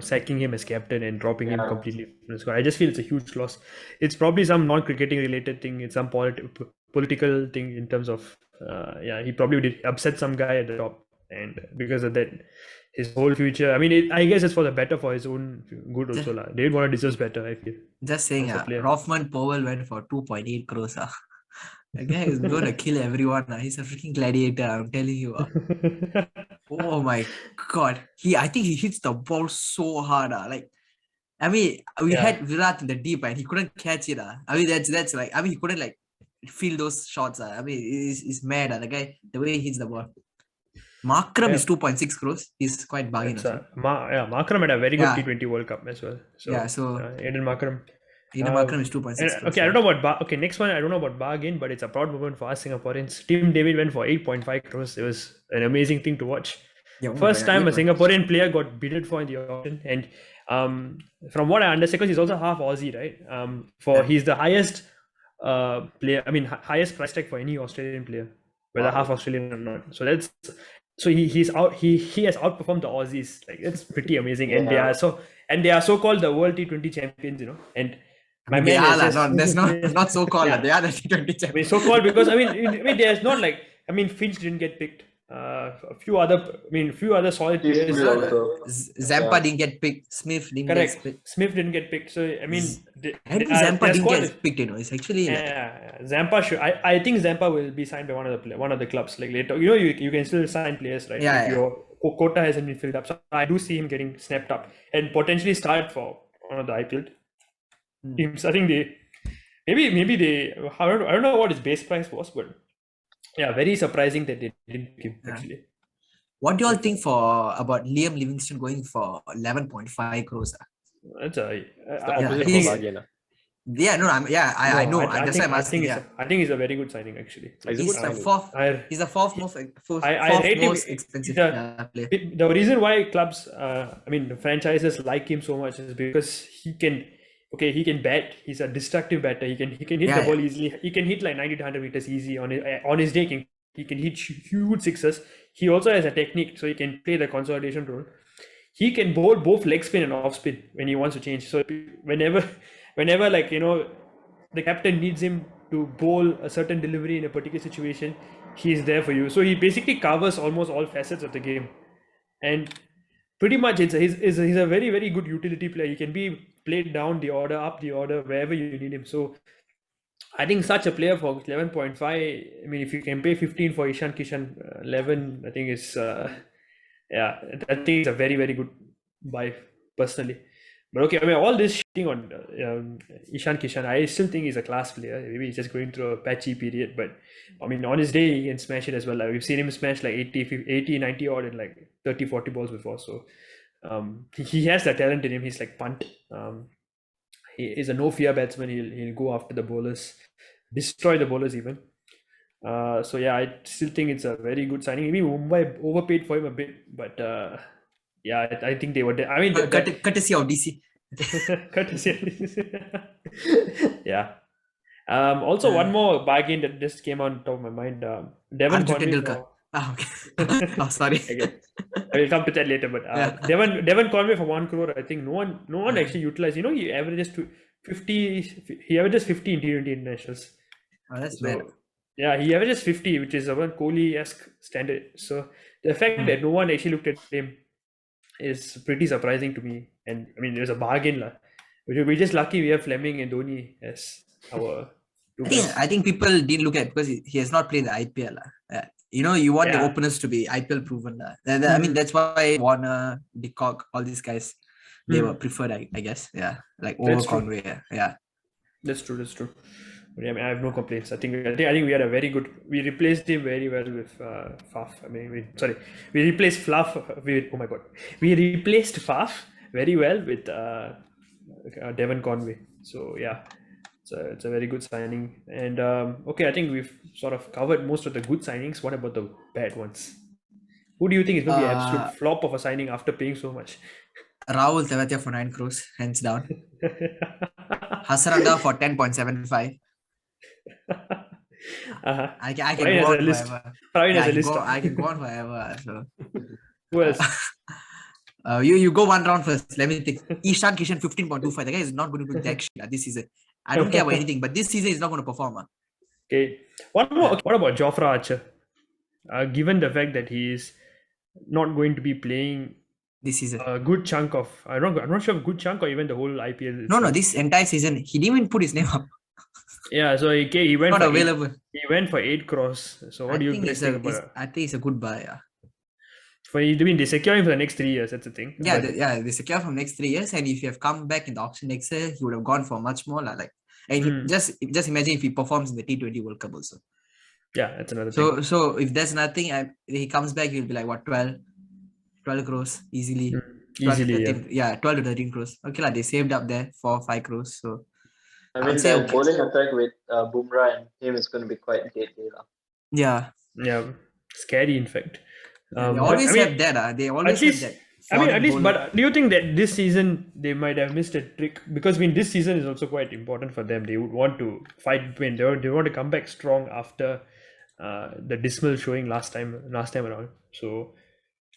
sacking him as captain and dropping him completely from the squad. I just feel it's a huge loss. It's probably some non-cricketing related thing. It's some political thing in terms of he probably did upset some guy at the top, and because of that, his whole future. I mean, I guess it's for the better for his own good also lah. David Warner deserves better, I feel. Just saying, Rothman Powell went for 2.8 crores. The guy is going to kill everyone. He's a freaking gladiator, I'm telling you. Oh my god. I think he hits the ball so hard. We had Virat in the deep and he couldn't catch it. I mean, that's like, he couldn't feel those shots. I mean, it's mad. The guy, the way he hits the ball. Makram is 2.6 crores. He's quite bargain. Makram had a very good T20 World Cup as well. So Aiden Makram. Makram is 2.6 crores. Okay, I don't know about next one. I don't know about bargain, but it's a proud moment for us Singaporeans. Tim David went for 8.5 crores. It was an amazing thing to watch. First time a Singaporean player got bidded for in the auction, and from what I understand, because he's also half Aussie, right? He's the highest player. I mean, highest price tag for any Australian player, whether half Australian or not. So that's. So he has outperformed the Aussies. That's pretty amazing. And they are so-called the world T20 champions, And my man not so-called. They are the T20 champions. So-called because I mean there's not Finch didn't get picked. a few other solid He's players. good also. Zampa Yeah. didn't get picked. Smith didn't Correct. get picked. Smith didn't get picked. So I mean, Zampa their didn't squad get picked. It's actually like Zampa should. I think Zampa will be signed by one of the clubs like later. You can still sign players, right? Yeah, If yeah. your quota hasn't been filled up, so I do see him getting snapped up and potentially start for one of the IPL teams. I think maybe they. I don't know what his base price was, but yeah, very surprising that they didn't pick him actually. What do you all think about Liam Livingston going for 11.5 crores? That's It's the opposite he's- from bargain. Yeah, no, I know. That's why I'm asking. Yeah. I think it's a very good signing actually. It's a He's good the signing. fourth. I- He's the fourth most I rate him- most expensive the- player. The reason why clubs, the franchises like him so much is because he can bat. He's a destructive batter. He can hit Yeah, the ball easily. He can hit like 90 to 100 meters easy on his day. He can hit huge sixes. He also has a technique, so he can play the consolidation role. He can bowl both leg spin and off spin when he wants to change. So whenever the captain needs him to bowl a certain delivery in a particular situation, he's there for you. So he basically covers almost all facets of the game, and pretty much he's a very, very good utility player. He can be played down the order, up the order, wherever you need him. So I think such a player for 11.5. I mean, if you can pay 15 for Ishan Kishan, 11, I think it's I think it's a very, very good buy personally. But okay, I mean, all this shitting on Ishan Kishan, I still think he's a class player. Maybe he's just going through a patchy period, but I mean, on his day, he can smash it as well. Like, we've seen him smash like 80, 90 odd in like 30, 40 balls before. So he has that talent in him. He's like punt. He is a no fear batsman. He'll go after the bowlers, destroy the bowlers even. So yeah, I still think it's a very good signing. Maybe Mumbai overpaid for him a bit, but yeah, I think they were. I mean, Courtesy of DC. courtesy. Yeah. Also, one more bargain that just came on top of my mind. Devon Arjun Conway. Tendulkar. Okay. Oh, sorry. I will come to that later, but Devon Conway for 1 crore. I think no one actually utilized. He averages 50. He averages 50 in T20 internationals. Oh, that's So, bad. yeah, he averages 50, which is a Kohli-esque standard. So the fact that no one actually looked at him is pretty surprising to me. And I mean, there's a bargain lah. We're just lucky we have Fleming and Dhoni as our two guys. I think people didn't look at because he has not played the IPL. You want the openers to be IPL proven. I mean, that's why Warner, De Kock, all these guys, they were preferred, I guess. Yeah, like over That's true. Conway. Yeah. That's true. But yeah, I mean, I have no complaints. I think we had a very good. We replaced him very well with Faf. I mean, we replaced Fluff. Oh my god, we replaced Faf very well with Devon Conway. So yeah, it's a very good signing. And okay, I think we've sort of covered most of the good signings. What about the bad ones? Who do you think is going to be an absolute flop of a signing after paying so much? Rahul Tewatia for 9 crores, hands down. Hasaranga for 10.75. I can Praveen go has on a list. forever. Praveen Yeah, has a list. I can go on forever. So. Who else? You go one round first. Let me think. Ishan Kishan 15.25. The guy is not going to do jack shit this season. I don't care about anything, but this season he's not going to perform. Okay. One more. Okay, what about Jofra Archer? Given the fact that he is not going to be playing This season. a good chunk of, I'm not sure of a good chunk or even the whole IPL. No, this entire season he didn't even put his name up. Yeah, so he went Not for available. He went for 8 crores. So what do you guys think about it? I think it's a good buy. Yeah. They secure him for the next 3 years. That's the thing. Yeah, But- they secure from next 3 years, and if you have come back in the auction next year, he would have gone for much more. And just imagine if he performs in the T20 World Cup also. yeah, that's another thing. So if there's nothing, he comes back, he'll be like what 12 crores easily. 12 to Easily, 13, yeah, 12 to 13 crores. Okay, they saved up there 4-5 crores. So I I mean, would say the okay. bowling attack with Bumrah and him is going to be quite deadly. yeah, Yeah, scary in fact. they But, always I mean, have that. They always least- have that. I mean, at foreign least, bowler. but do you think that this season they might have missed a trick? Because I mean, this season is also quite important for them. They would want to fight win. They want to come back strong after the dismal showing last time around. So,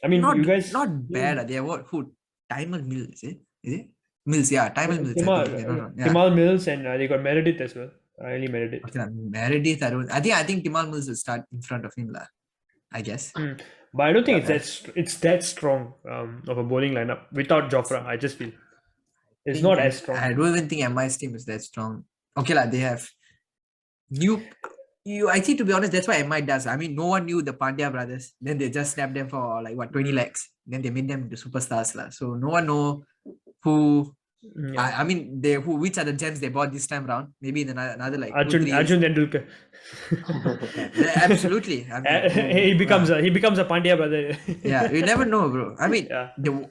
I mean, you guys not bad. They have what? Who? Timal Mills, is it? Mills, yeah, Timal Mills. I think, yeah. Timal Mills and they got Meredith as well. Riley Meredith. Okay, Meredith, I think Timal Mills will start in front of him. I guess. But I don't think Yeah. it's that strong of a bowling lineup without Jofra. I just feel it's not as strong. I don't even think MI's team is that strong. Okay, they have new. I think, to be honest, that's what MI does. I mean, no one knew the Pandya brothers. Then they just snapped them for 20 lakhs. Then they made them into superstars lah. So no one know who. Yeah. I mean, which are the gems they bought this time round? Maybe in another Arjun Tendulkar. Absolutely. I mean, he becomes a Pandya brother. Yeah, you never know, bro. I mean, Yeah.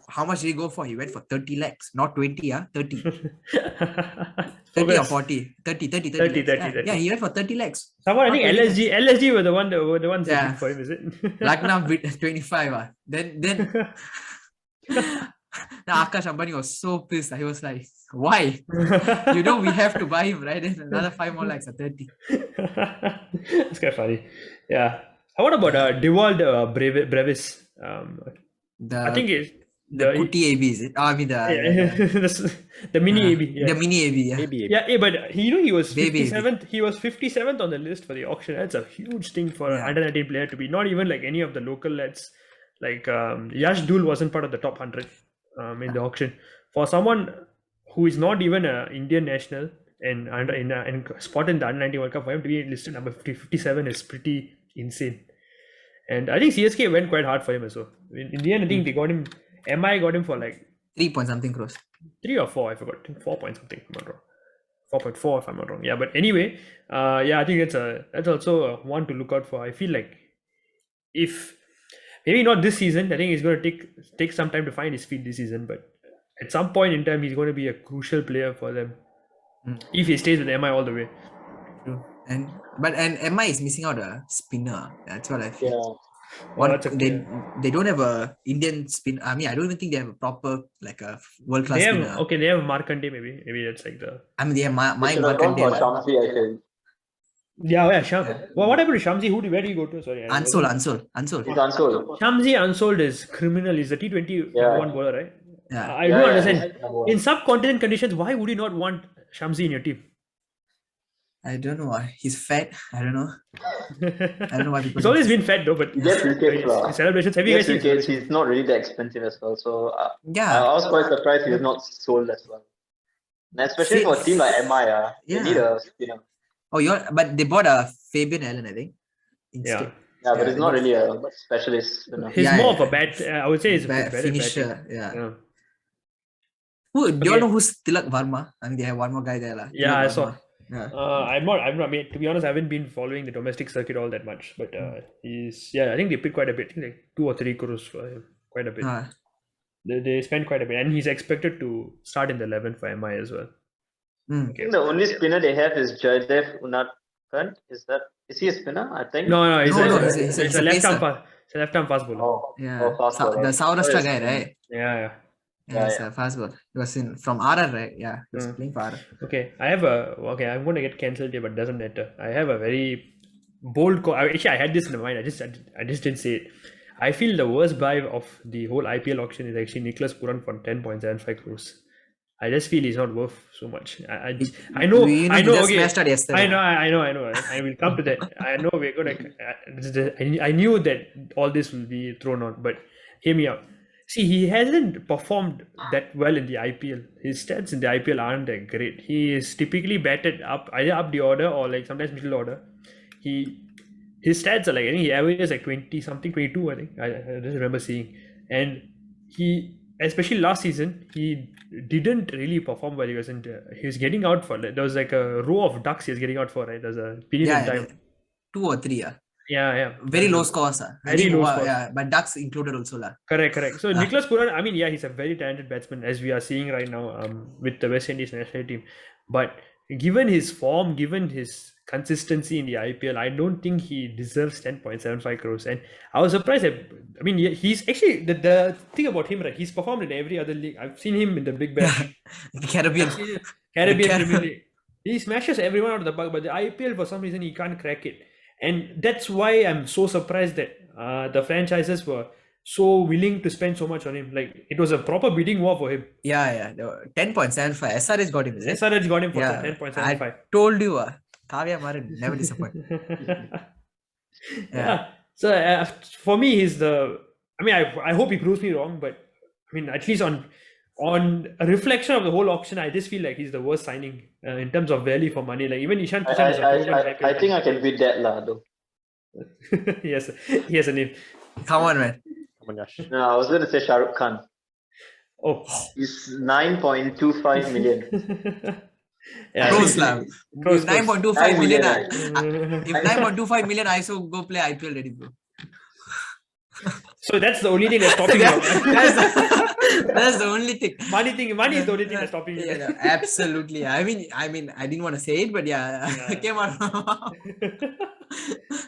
how much did he go for? He went for 30 lakhs, not 20, 30. 30 or 40. 30 lakhs. Yeah, he went for 30 lakhs. Someone, I Not think 20 LSG were the ones that Yeah. bid for him, is it? Lucknow bid 25. Then Akash Ambani was so pissed. He was like, why? We have to buy him, right? Then another 5 more lakhs at 30. It's kind of funny. Yeah. What about Dewald Brevis? I think it's the Kuti AB, is it? Oh, I mean the mini AB. Yeah. The mini AB, yeah. Maybe. Yeah, but he was Baby 57th. He was 57th on the list for the auction. That's a huge thing for an under 19 player to be. Not even like any of the local lads. Like Yash Dhul wasn't part of the top 100 in the auction. For someone who is not even an Indian national and in spot in the under 19 World Cup, for him to be listed number 57 is pretty insane. And I think CSK went quite hard for him as well. In the end, I think they got him. MI got him for like 3 point something crores. 3 or 4, I forgot. I think 4 point something, if I'm not wrong. 4.4 if I'm not wrong. Yeah, but anyway, I think that's also one to look out for. I feel like if maybe not this season, I think he's going to take some time to find his feet this season, but at some point in time he's going to be a crucial player for them if he stays with MI all the way. True. And MI is missing out a spinner. That's what I feel. They don't have a Indian spin. I mean, I don't even think they have a proper a world class spinner. Okay, they have Markande maybe. Maybe that's like the. I mean, they have Markande. Markande. Yeah. Well, what happened to Shamsi? Where did he go to? Sorry. Ansol. He's unsold. Shamsi unsold is criminal. He's a T20 one bowler, right? Yeah. I don't understand. In subcontinent conditions, why would you not want Shamsi in your team? I don't know why. He's fat. I don't know. I don't know why people. He's always been fat though, but he gets wickets. Celebrations. Have you guys seen? He's not really that expensive as well. So yeah, I was quite surprised he was not sold as well. And especially for a team like MI, they need a spinner. But they bought a Fabian Allen, I think. Instead. Yeah, but he's not really a specialist spinner. He's more of a bat. I would say he's a better finisher. Yeah. Do you all know who's Tilak Varma? I mean, they have one more guy there. Yeah, I saw. Yeah. I'm not. I mean, to be honest, I haven't been following the domestic circuit all that much. But he's. Yeah, I think they paid quite a bit. I think like 2 or 3 crores for him. Quite a bit. They spent quite a bit, and he's expected to start in the 11 for MI as well. I think the only spinner they have is Jaydev Unadkat. Is he a spinner? I think. No. He's a left arm fast bowler. Fast bowler. The Saurashtra guy, right? Yeah. He's a fast bowler. He was from RR, right? Yeah, he was playing for RR. Okay, I'm going to get cancelled here, but it doesn't matter. I have a very bold call. Actually, I had this in mind. I just didn't say it. I feel the worst buy of the whole IPL auction is actually Nicholas Puran for 10.75 crores. I just feel he's not worth so much. I know. Okay. I know. I will come to that. I know we're gonna. I knew that all this will be thrown out, but hear me out. See, he hasn't performed that well in the IPL. His stats in the IPL aren't that great. He is typically batted either up the order or like sometimes middle order. His stats are like, I think he averages like 20 something, 22. I think I just remember seeing, and he. Especially last season, he didn't really perform well. He was getting out for. There was like a row of ducks he was getting out for. Right, there's a period of time. 2 or 3. Yeah. Very low scores. Very low scores. Yeah, but ducks included also. Correct. So Nicholas Puran, I mean, yeah, he's a very talented batsman as we are seeing right now with the West Indies national team. But given his form, given his consistency in the IPL, I don't think he deserves 10.75 crores. And I was surprised that, I mean, he's actually, the thing about him, right, he's performed in every other league. I've seen him in the Big Bash. Caribbean Premier League. He smashes everyone out of the park, but the IPL, for some reason, he can't crack it. And that's why I'm so surprised that the franchises were so willing to spend so much on him. Like, it was a proper bidding war for him. Yeah. 10.75. SRH got him, is it? SRH got him for 10.75. I told you, Kavya Maran never disappoint. Yeah. So for me, he's the. I mean, I hope he proves me wrong, but I mean, at least on a reflection of the whole auction, I just feel like he's the worst signing in terms of value for money. Like even Ishan I, Kishan is a I, proven I, I think I can beat that lah though. Yes, he has a name. Come on, man. Oh my gosh. No, I was going to say Shah Rukh Khan. Oh, He's 9.25 million. yeah, Close lah. Close, If close. 9.25 million, million, if 9.25 million, I also go play IPL already, bro. So that's the only thing that's stopping you. That's the only thing. Money is the only thing that's stopping you. Yeah, absolutely. I mean, I didn't want to say it, but yeah, it came out.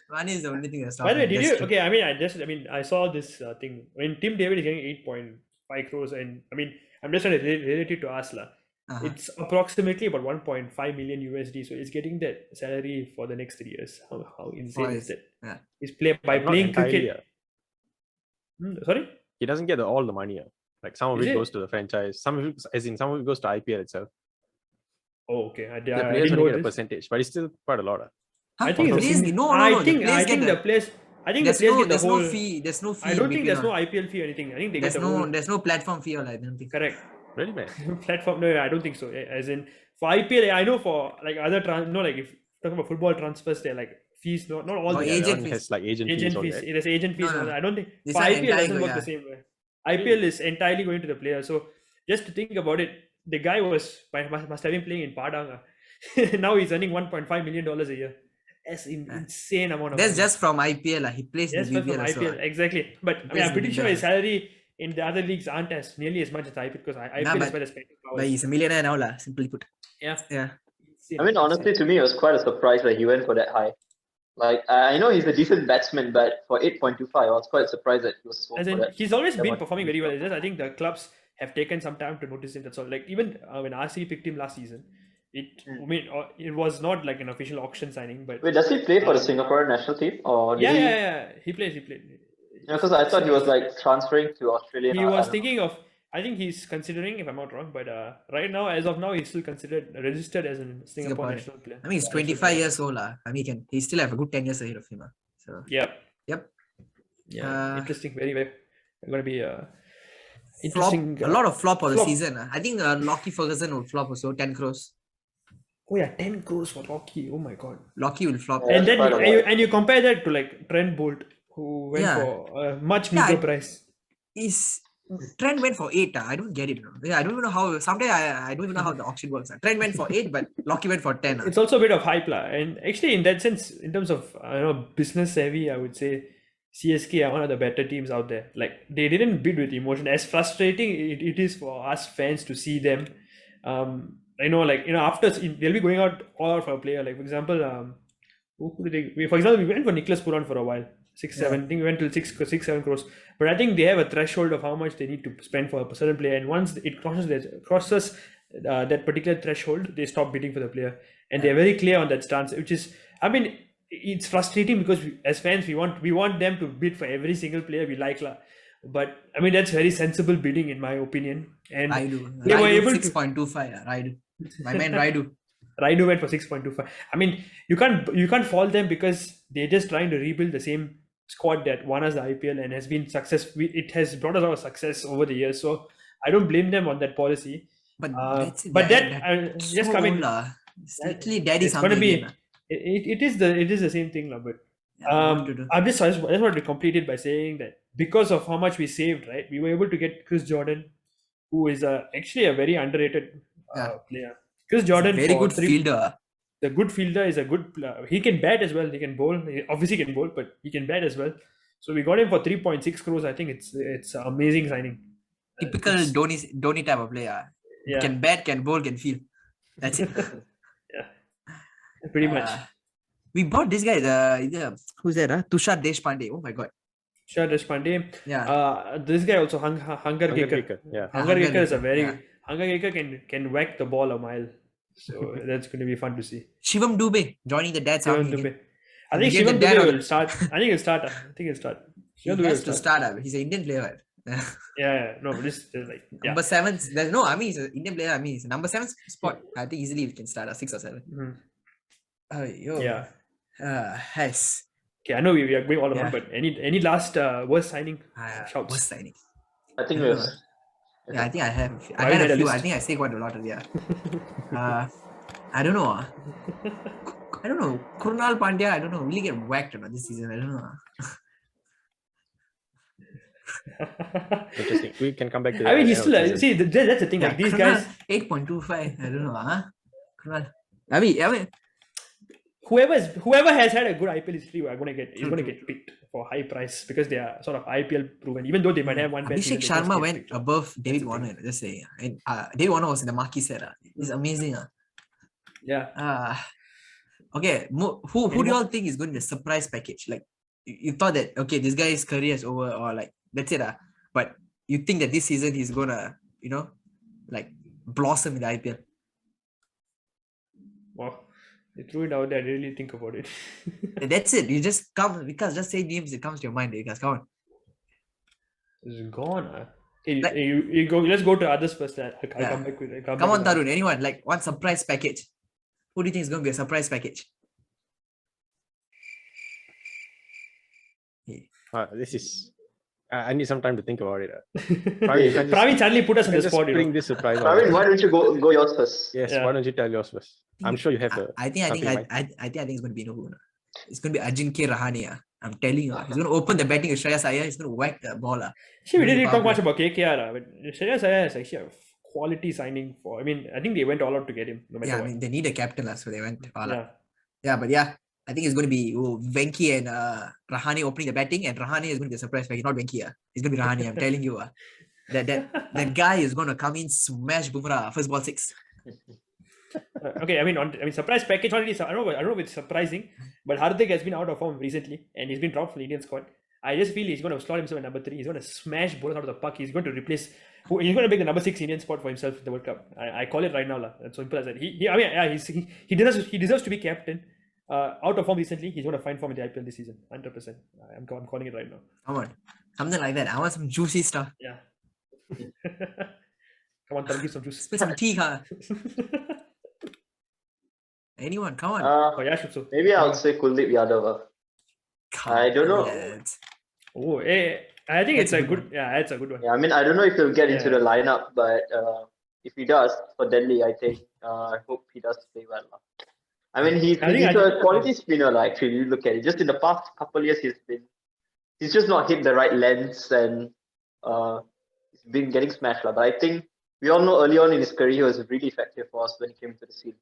Money is the only thing that's By stopping. the way, did That's you? true. Okay, I saw this thing when Tim David is getting 8.5 crores, and I mean, I'm just trying to relate it to us lah. Uh-huh. It's approximately about 1.5 million USD, so it's getting that salary for the next 3 years. How insane is that? Yeah. He's playing Not playing entirely, cricket. Sorry. He doesn't get all the money. Like some of Is it it? goes to the franchise. Some of it goes to IPL itself. Oh, okay. I The didn't players know only get a this. percentage, but it's still quite a lot. Huh? I think it's a Players- single- no, I the think players get the players. I think the There's players no, get the there's whole. no fee. There's no fee. I don't think between there's no all. IPL fee or anything. I think they There's get the whole. no platform fee or like, I don't think. Correct. Really, man? Platform. No, I don't think so. As in for IPL, I know for like other like if talking about football transfers, they're like fees. Not all Oh, the Yeah, that agent one fees. has like agent fees. agent all fees. that. There's agent fees. No, and all no. that. I don't think This for one IPL entire doesn't go, work the same way. IPL is entirely going to the player. So just to think about it, the guy must have been playing in Padang. Now he's earning $1.5 million a year. That's insane amount of That's money. just from IPL. He plays Yes, in the but from BBL also. IPL, exactly. But I mean, plays I'm in pretty the sure BBL. his salary in the other leagues aren't as nearly as much as IPL because IPL is but- where the spending power But is. he's a millionaire now, lah. Simply put. Yeah. Yeah. Insane, I mean, honestly, to me, it was quite a surprise that he went for that high. Like, I know he's a decent batsman, but for 8.25, I was quite surprised that he was sold As for in, that. he's always that been much. performing very well. It's just I think the clubs have taken some time to notice him. That's all. Like even when RC picked him last season, I mean, it was not like an official auction signing, but Wait, does he play for the Singapore national team? Or did yeah. He played. Because I thought he was like transferring to Australia. He was thinking of. I think he's considering, if I'm not wrong, but right now, as of now, he's still considered registered as a Singapore Singaporean. national player. I mean, he's 25 years old. I mean, he still have a good 10 years ahead of him. So, Yep. Yep. Yeah. Interesting. Very, very. Going to be flop, interesting. a lot of flop for the flop. season. I think Lockie Ferguson will flop also, 10 crores. Oh yeah, 10 crores for Rocky. Oh my god. Lockie will flop. Yeah. And then quite a lot. you compare that to like Trent Bolt, who went Yeah. for a much Yeah, meager price. Trent went for 8. I don't get it. Yeah, I don't even know how. Sometimes I don't even know how the auction works. Trent went for 8, but Lockie went for 10. It's also a bit of hype lah. And actually, in that sense, in terms of business savvy, I would say CSK are one of the better teams out there. Like they didn't bid with emotion. As frustrating it is for us fans to see them. After they'll be going all out for a player. Like for example, we went for Nicholas Puran for a while. 6-7. I think we went to 6-7 crores. But I think they have a threshold of how much they need to spend for a certain player. And once it crosses that particular threshold, they stop bidding for the player. And they're very clear on that stance, which is, I mean, it's frustrating because as fans, we want them to bid for every single player we like. But I mean, that's very sensible bidding in my opinion. And Raidu. they were able to 6.25. Raidu. My man Raidu. Raidu went for 6.25. I mean, you can't fault them because they're just trying to rebuild the same squad that won us the IPL and has been successful. It has brought us a lot of success over the years. So I don't blame them on that policy. But just coming. It's literally daddy It's gonna something. be. Again, It is the same thing, but what to do? I just want to complete it by saying that because of how much we saved, right, we were able to get Chris Jordan, who is actually a very underrated player. Chris Jordan, Very good fielder. The good fielder is a good. He can bat as well. He can bowl. He obviously can bowl, but he can bat as well. So we got him for 3.6 crores. I think it's an amazing signing. Typical Dhoni type of player. Yeah. Can bat, can bowl, can field. That's it. Pretty much. We bought this guy. Who's that? Tushar Deshpande. Oh my god. Tushar Deshpande. Yeah. This guy also Hunger Gaker. Yeah. Hunger Gaker is a very Hunger Gaker can whack the ball a mile. So that's going to be fun to see. Shivam Dubey joining the dad's army. Again. I think Shivam Dubey will start. I think he'll start. He has to start. He's an Indian player. No, this is like number 7. There's no. I mean, he's an Indian player. I mean, he's a number 7 spot. I think easily we can start 6 or 7. Mm-hmm. Yes. Okay, I know we are going all around, Yeah. but any last worst signing shouts? Worst signing. I think I we don't have. know. Yeah, I think I have. I Ravi had had a a few. list. I think I say quite a lot. Yeah. I don't know. I don't know. Krunal Pandya, I don't know. Really get whacked or not this season. I don't know. Interesting. We can come back to that. I mean, at the he's end of still the season. see that's the thing. Yeah, Like these Krunal, guys, 8.25. I don't know. Krunal. I mean, whoever has had a good IPL history is going to True. get picked for high price because they are sort of IPL proven. Even though they might have one bad season, Abhishek they just Sharma get went picked. above David the Warner. Just say, and David Warner was in the marquee set. It's amazing. Yeah. Okay. Who do you all think is going to be a surprise package? Like you thought that okay, this guy's career is over, or like that's it. But you think that this season he's gonna, like blossom in the IPL. Wow. They threw it out there. I didn't really think about it. That's it. You just come because just say names. It comes to your mind. Because come on. It's gone. Hey, Like- you go. Let's go to others first. I'll Yeah. come back with. Come on, Tarun. Anyone like one surprise package? Who do you think is going to be a surprise package? This is. I need some time to think about it. Praveen suddenly put us on the Just spot. bring this surprise. on Praveen, us. why don't you go yours first? Yes. Yeah. Why don't you tell yours first? I'm sure you have a. I think something in mind. it's going to be no. It's going to be Ajinkya Rahane. I'm telling you, he's going to open the batting with Shreyas Iyer. He's going to whack the ball. Actually, we didn't really talk much about KKR, but Shreyas Iyer is actually a quality signing for. I mean, I think they went all out to get him. No matter Yeah, I what. mean they need a captain, so they went all out. Yeah. Yeah, but yeah, I think it's going to be Venki and Rahane opening the batting, and Rahane is going to be a surprise package. Not Venki. It's going to be Rahane. I'm telling you. That guy is going to come in, smash Bumrah first ball 6. Okay, I mean, surprise package. Not really, I don't know if it's surprising, but Hardik has been out of form recently, and he's been dropped from the Indian squad. I just feel he's going to slot himself at number 3. He's going to smash bowlers out of the park. He's going to replace. He's going to make the number 6 Indian spot for himself in the World Cup. I call it right now, lah. That's simple as that. He deserves to be captain. Out of form recently, he's going to find form in the IPL this season. 100%. I'm calling it right now. Come on, something like that. I want some juicy stuff. Yeah. Come on, give some juice. Spill some tea, huh? Anyone, come on. Oh yeah, so. Maybe I would say Kuldeep Yadav. I don't know. Lads. Oh, I think it's a That's a good. good Yeah, it's a good one. Yeah, I mean, I don't know if he'll get into Yeah. the lineup, but if he does for Delhi, I think I hope he does play well. I mean, he's a quality spinner. Actually, you look at it. Just in the past couple of years, he's just not hit the right lengths, and he's been getting smashed. But I think we all know early on in his career, he was really effective for us when he came to the scene.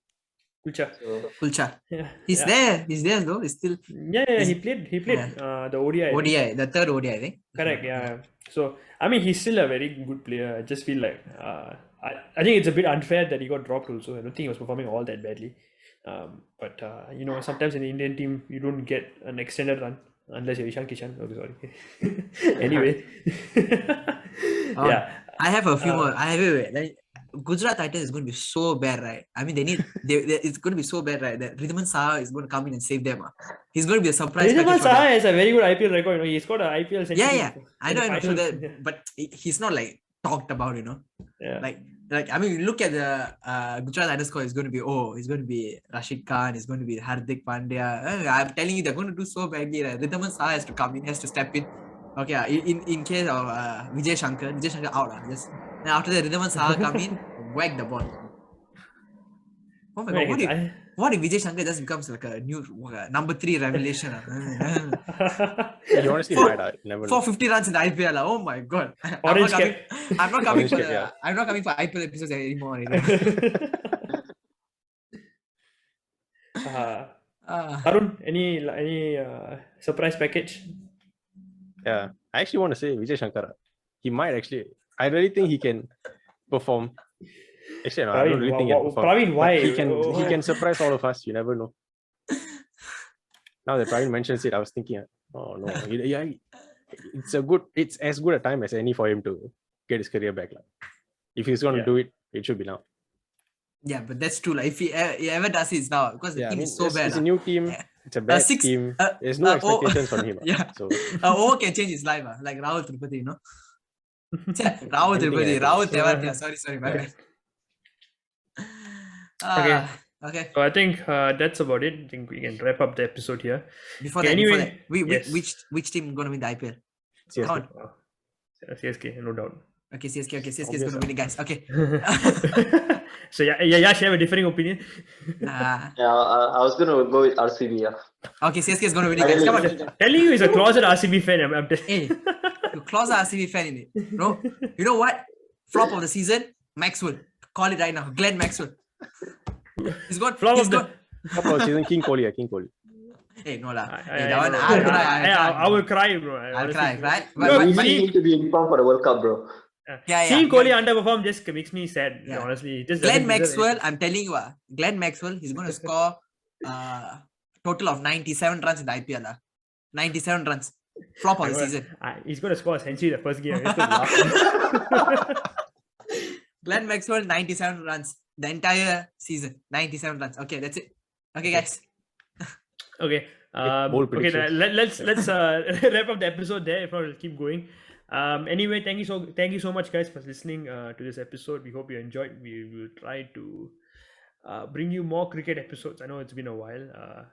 Kulcha. So, Kulcha. Yeah. He's there. He's there though. He's still Yeah, he played the ODI. ODI, the third ODI, I think. Correct, yeah. So, I mean, he's still a very good player. I just feel like, I think it's a bit unfair that he got dropped also. I don't think he was performing all that badly. But sometimes in the Indian team, you don't get an extended run unless you're Ishan Kishan. Oh, sorry. Anyway. Yeah. I have a few more. Like, Gujarat Titans is going to be so bad, right? I mean, it's going to be so bad, right? That Ridhaman Saha is going to come in and save them. He's going to be a surprise. Ridhaman package for them. Saha has a very good IPL record. He's got an IPL century. Yeah. I know, so Yeah. that, but he's not like talked about, Yeah. Like I mean, look at the Gujarat Titans score. It's going to be Rashid Khan. It's going to be Hardik Pandya. I'm telling you, they're going to do so badly. Right? Ridhaman Saha has to come in, has to step in. Okay, in case of Vijay Shankar out. Then after that, Ridhaman Saha come in, whack the ball. Oh my god, what if Vijay Shankar just becomes like a new number 3 revelation? You honestly might never know. 450 runs in the IPL. Oh my god. Orange I'm not coming cap, I'm not coming for IPL episodes anymore. Arun, any surprise package? Yeah, I actually want to say Vijay Shankar. He might actually. I really think he can perform. Actually, no, I don't really think he can perform. Praveen, why? But he can surprise all of us. You never know. Now that Praveen mentions it, I was thinking, oh no, it's as good a time as any for him to get his career back. If he's going to do it, it should be now. Yeah, but that's true. Like, if he ever does it, it's now because the team is so bad. It's a new team. Yeah. It's a bad team. There's no expectations from him. Yeah. So can change his life. Like Rahul Tripati, Rahul Tripati, Rahul Tewatia. Sorry, my bad. Okay. Okay. So I think that's about it. I think we can wrap up the episode here. Before Okay, that, anyway, yes. which team gonna win the IPL? CSK. Come on. CSK, no doubt. Okay, CSK. Okay, CSK is Obvious, gonna win it, guys. Okay. So Yash have a differing opinion. Ah. Yeah, I was gonna go with RCB. Yeah. Okay, CSK is gonna win it, guys. Come on. Telling you, he's a closet RCB fan. I'm Hey, you close the RCB fan in it, bro. You know what? Flop of the season, Maxwell. Call it right now. Glenn Maxwell. He's got Flop he's of the- got. Couple of season, King Kohli. Hey, no lah. I Hey, that one, know. I'll cry. I will cry, bro. I'll cry, right? No, We but- need to be informed for the World Cup, bro. Yeah, Seeing yeah. Kohli underperform just makes me sad. Yeah. Honestly, It just Glenn doesn't deserve Maxwell, anything. I'm telling you, Glenn Maxwell, he's going to score total of 97 runs in the IPL. 97 runs. Flop of the season. He's going to score a century the first game. I'm just laughing. Glenn Maxwell, 97 runs. The entire season. 97 runs. Okay, that's it. Okay, guys. Okay. bold Okay. predictions. Let's wrap up the episode there. If not, we'll keep going. Anyway, thank you so much, guys, for listening to this episode. We hope you enjoyed. We will try to bring you more cricket episodes. I know it's been a while.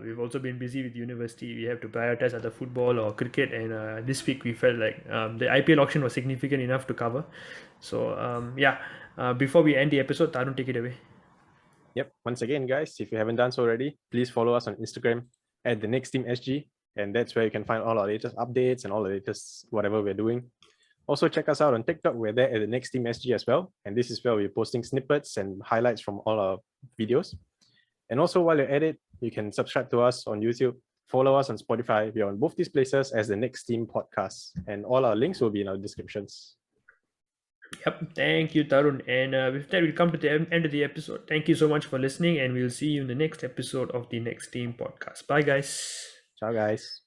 We've also been busy with university. We have to prioritize either football or cricket. And this week we felt like the IPL auction was significant enough to cover. So before we end the episode, Tarun, take it away. Yep. Once again, guys, if you haven't done so already, please follow us on Instagram at the Next Team SG, and that's where you can find all our latest updates and all the latest whatever we're doing. Also, check us out on TikTok. We're there at the Next Team SG as well, and this is where we're posting snippets and highlights from all our videos. And also, while you're at it, you can subscribe to us on YouTube, follow us on Spotify. We're on both these places as the Next Team Podcast, and all our links will be in our descriptions. Yep. Thank you, Tarun. And with that, we'll come to the end of the episode. Thank you so much for listening, and we'll see you in the next episode of the Next Team Podcast. Bye, guys. Ciao, guys.